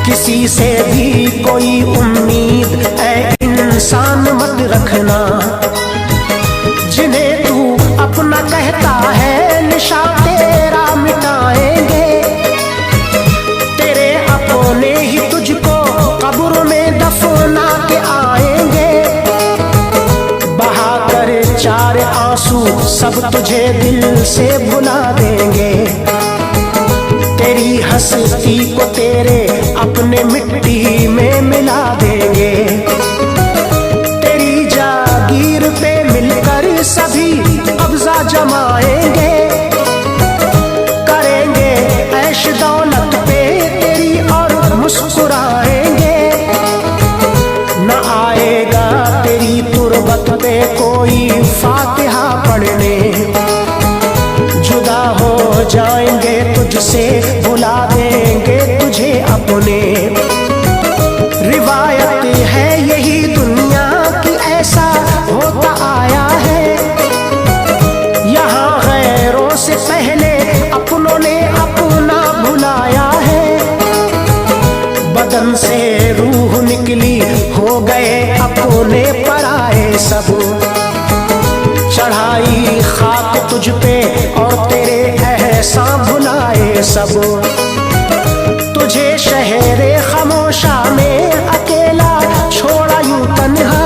किसी से भी कोई उम्मीद ऐ इंसान मत रखना। जिन्हें तू अपना कहता है निशा तेरा मिटाएंगे। तेरे अपने ही तुझको कब्र में दफना के आएंगे। बहा कर चार आंसू सब तुझे दिल से भुला देंगे। तेरी हस्ती को तेरे अपने मिट्टी में मिला देंगे। तेरी जागीर पे मिलकर सभी कब्जा जमाएंगे। करेंगे ऐश दौलत पे तेरी और मुस्कुराएंगे। न आएगा तेरी तुरबत पे कोई फातिहा पढ़ने। ने। रिवायत है यही दुनिया की, ऐसा होता आया है। यहाँ गैरों से पहले अपनों ने अपना भुलाया है। बदन से रूह निकली, हो गए अपने पराए सब। चढ़ाई खाक तुझ पे और तेरे एहसान भुलाए सब। तुझे शहरे खामोशा में अकेला छोड़ा यूं तन्हा।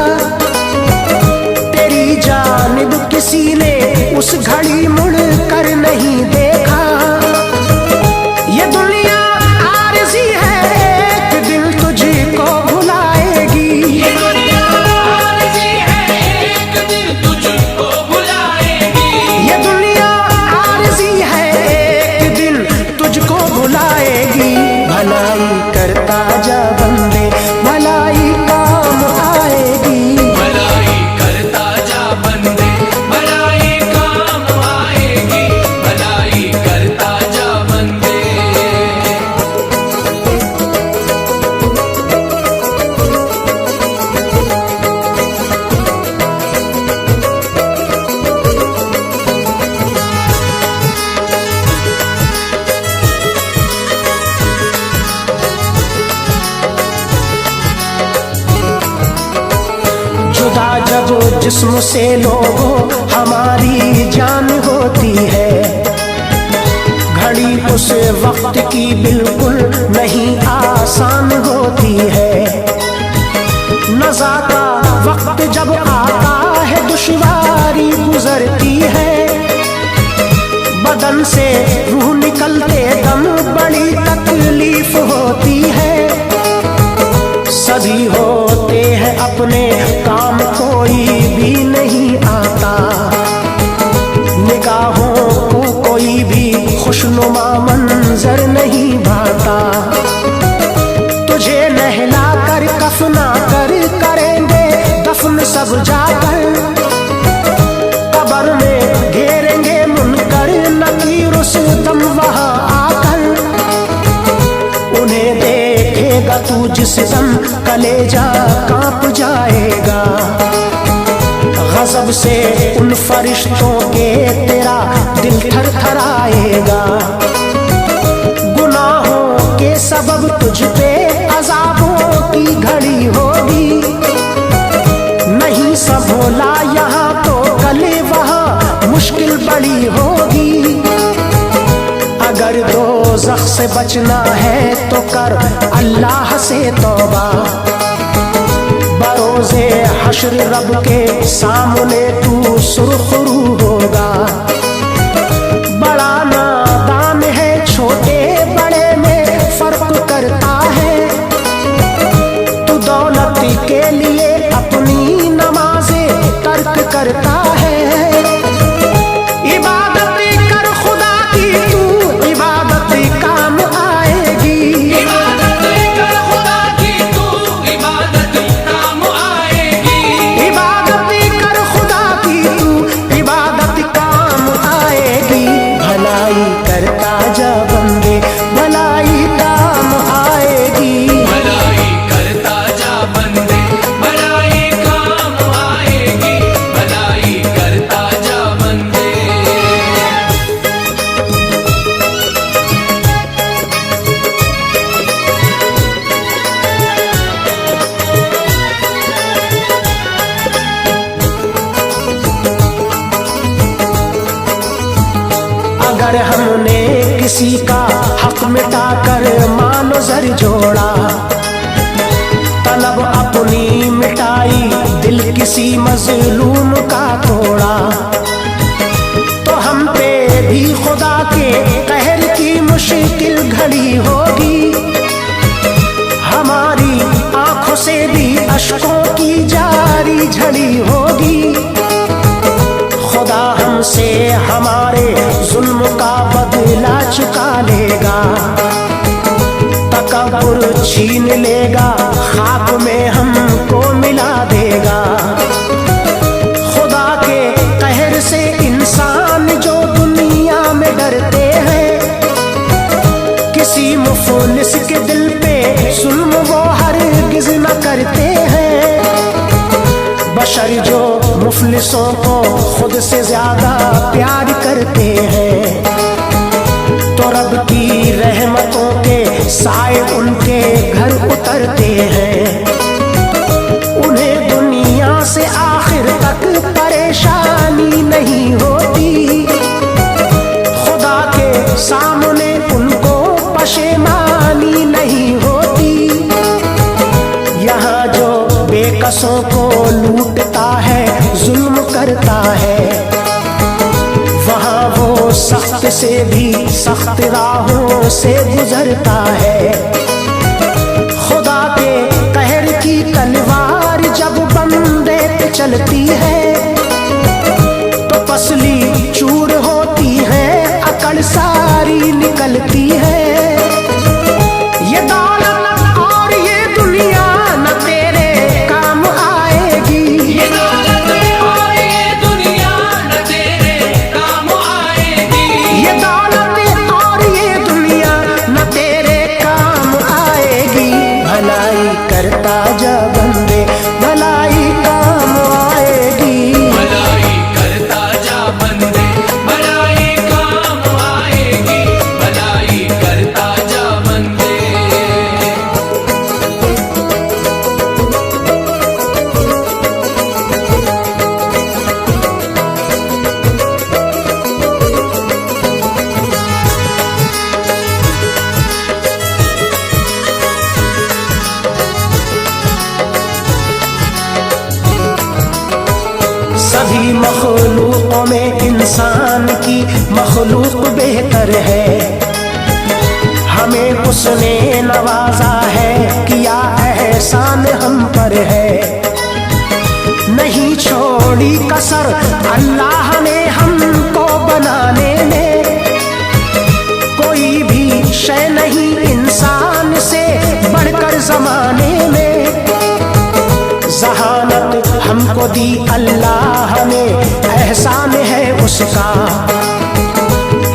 तेरी जानिब किसी ने उस घड़ी मुड़ कर नहीं देखा। ये दुनिया आरज़ी है, एक दिन तुझको भुलाएगी। ये दुनिया आरज़ी है, एक दिन तुझको भुलाएगी। ये दुनिया आरज़ी है, एक दिन तुझको भुलाएगी। भलाई करता जा बंदे, भलाई काम आएगी। भलाई करता जा बंदे, भलाई काम आएगी। भलाई करता जा बंदे। जुदा जब जिस्म से लोगों हमारी जान होती है। घड़ी उस वक्त की बिल्कुल नहीं आसान होती है। नज़ा का वक्त जब आता है, दुश्वारी गुजरती है। बदन से रूह निकलते दम बड़ी तकलीफ होती है। सभी होते हैं अपने काम, कोई भी नहीं आता। निगाहों को कोई भी खुशनुमा मंजर नहीं भाता। तुझे नहला कर कफना कर करेंगे दफन सब जाकर। कब्र में घेरेंगे मुनकर नकीर उस दम वहाँ आकर। उन्हें देखेगा तू जिस दम, कलेजा कांप जाएगा। गजब से उन फरिश्तों के तेरा दिल थरथराएगा। गुनाहों के सबब तुझ पे अजाबों की घड़ी होगी। नहीं संभोला यहाँ तो कल वहाँ मुश्किल बड़ी होगी। अगर दोज़ख से बचना है तो कर अल्लाह से तौबा। बरोज़े हश्र रब के सामने तू सुरखरू होगा। बड़ा नादान है, छोटे बड़े में फर्क करता है। तू दौलत के लिए अपनी नमाज़ें तर्क करता है। इबादत कर खुदा की तू, इबादत काम आएगी। इबादत कर खुदा की तू, इबादत काम आएगी। इबादत कर खुदा की तू, इबादत काम आएगी। भलाई करता जा बंदे, भलाई काम आएगी। भलाई करता जा बंदे, भलाई काम आएगी। भलाई करता जा बंदे। अगर हमने किसी का हक मिटा कर मानो जर जोड़ा, तलब अपनी मिटाई दिल किसी मजलूम का तोड़ा, तो हम पे भी खुदा के कहर की मुश्किल घड़ी होगी। हमारी आंखों से भी अश्कों की जारी झड़ी होगी। खुदा हमसे हमारे जुल्म का बदला चुका लेगा। तकब्बुर छीन लेगा, खाक में हमको मिला देगा। खुदा के कहर से इंसान जो दुनिया में डरते हैं, किसी मुफलिस के दिल पे मुफलिसों को खुद से ज्यादा प्यार करते हैं, तो रब की रहमतों के साए उनके घर उतरते हैं। उन्हें दुनिया से आखिर तक परेशानी नहीं होती, खुदा के सामने उनको पशेमानी नहीं होती। यहाँ जो बेकसों को लूटता है, जुल्म करता है, वहाँ वो सख्त से भी सख्त राहों से गुजरता है। खुदा के कहर की तलवार जब बंदे पे चलती है, तो पसली चूर होती है, अकड़ सारी निकलती है। ये दौलत और ये दुनिया न तेरे काम आएगी, ये दौलत और ये दुनिया न तेरे काम आएगी, ये दौलत और ये दुनिया न तेरे काम आएगी। भलाई करता जा बंदे, भलाई काम आएगी। भलाई करता जा बंदे, भलाई काम आएगी, भलाई करता जा बंदे। सभी मखलूकों में इंसान की मखलूक बेहतर है, हमें उसने नवाजा है, किया एहसान हम पर है। नहीं छोड़ी कसर अल्लाह ने हमको बनाने में, कोई भी शय नहीं इंसान से बढ़कर जमाने में। जहानत हमको दी अल्लाह ने, एहसान है उसका,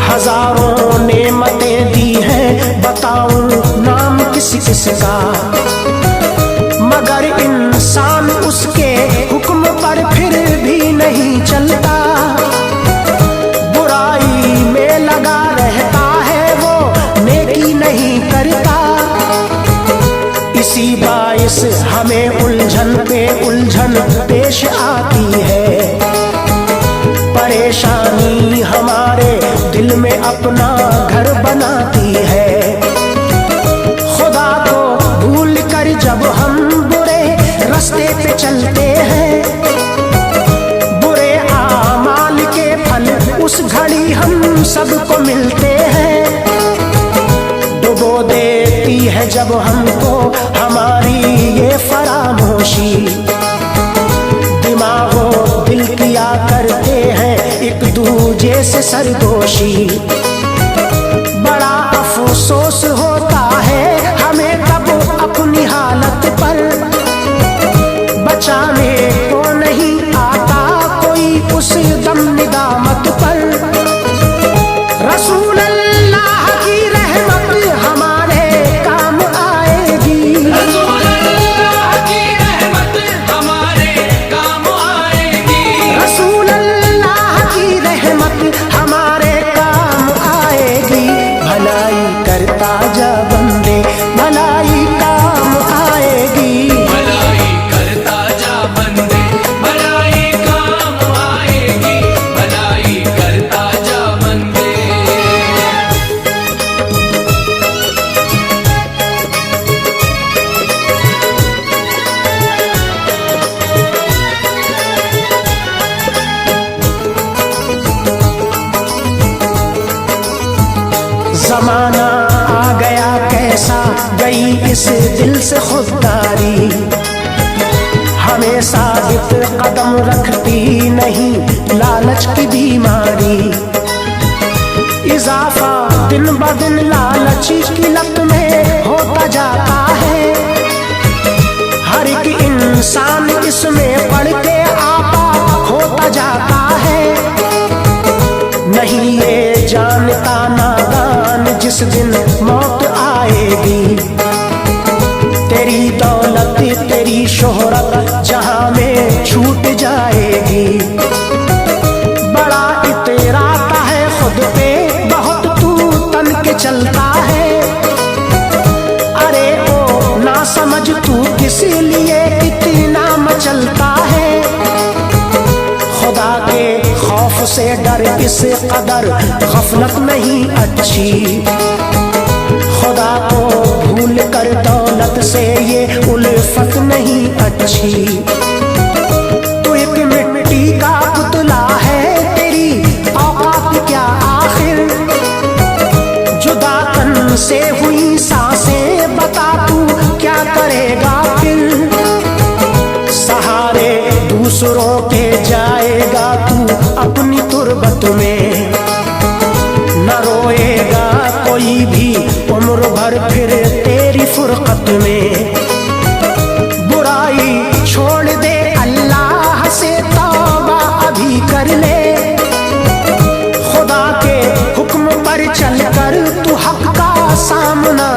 हजारों नेमतें दी हैं, बताऊं नाम किस किस का। मगर इंसान उसके हुक्म पर फिर भी नहीं चलता, बुराई में लगा रहता है, वो नेकी नहीं करता। इसी बाइस हमें उलझन पे उलझन पेश आती है, परेशानी हमारे दिल में अपना घर बनाती है। खुदा को भूल कर जब हम बुरे रास्ते पे चलते हैं, बुरे आमाल के फल उस घड़ी हम सबको मिलते हैं। डुबो देती है जब हमको हमारी ये फरामोशी, दिमागों दिल किया करते हैं एक दूजे से सरगोशी। बड़ा अफसोस होता है हमें तब अपनी हालत पर, बचाने को नहीं आता कोई उस दम निदामत पर। रसूल अल्लाह की रहमत हमारे काम आएगी, रसूल अल्लाह की रहमत हमारे काम आएगी, रसूल अल्लाह की रहमत हमारे काम आएगी। भलाई करता जा बंदे, भलाई काम आएगी। भलाई करता जा बंदे, भलाई काम आएगी, भलाई करता जा बंदे। जमाना आ गया कैसा, गई इस दिल से खुददारी, हमें साबित कदम रखती नहीं लालच की बीमारी। इजाफा दिन ब दिन लालच की लत में होता जाता है, हर एक इंसान इसमें पड़ के आपा होता जाता है। नहीं ये जानता नादान जिस दिन मौत आएगी, तेरी दौलत तेरी शोहरत जहां में छूट जाएगी। इसीलिए इतना मचलता है। खुदा के खौफ से डर इस कदर गफलत नहीं अच्छी। खुदा को भूल कर दौलत से ये उल्फत नहीं अच्छी। तू एक मिट्टी का पुतला है, तेरी औकात क्या आखिर। जुदा तन से हुई सांसें, बता तू क्या करेगा फिर। सहारे दूसरों के जाएगा तू अपनी तुरबत में। न रोएगा कोई भी उम्र भर फिर तेरी फुरकत में। बुराई छोड़ दे, अल्लाह से तौबा अभी कर ले। खुदा के हुक्म पर चलकर तू हक का सामना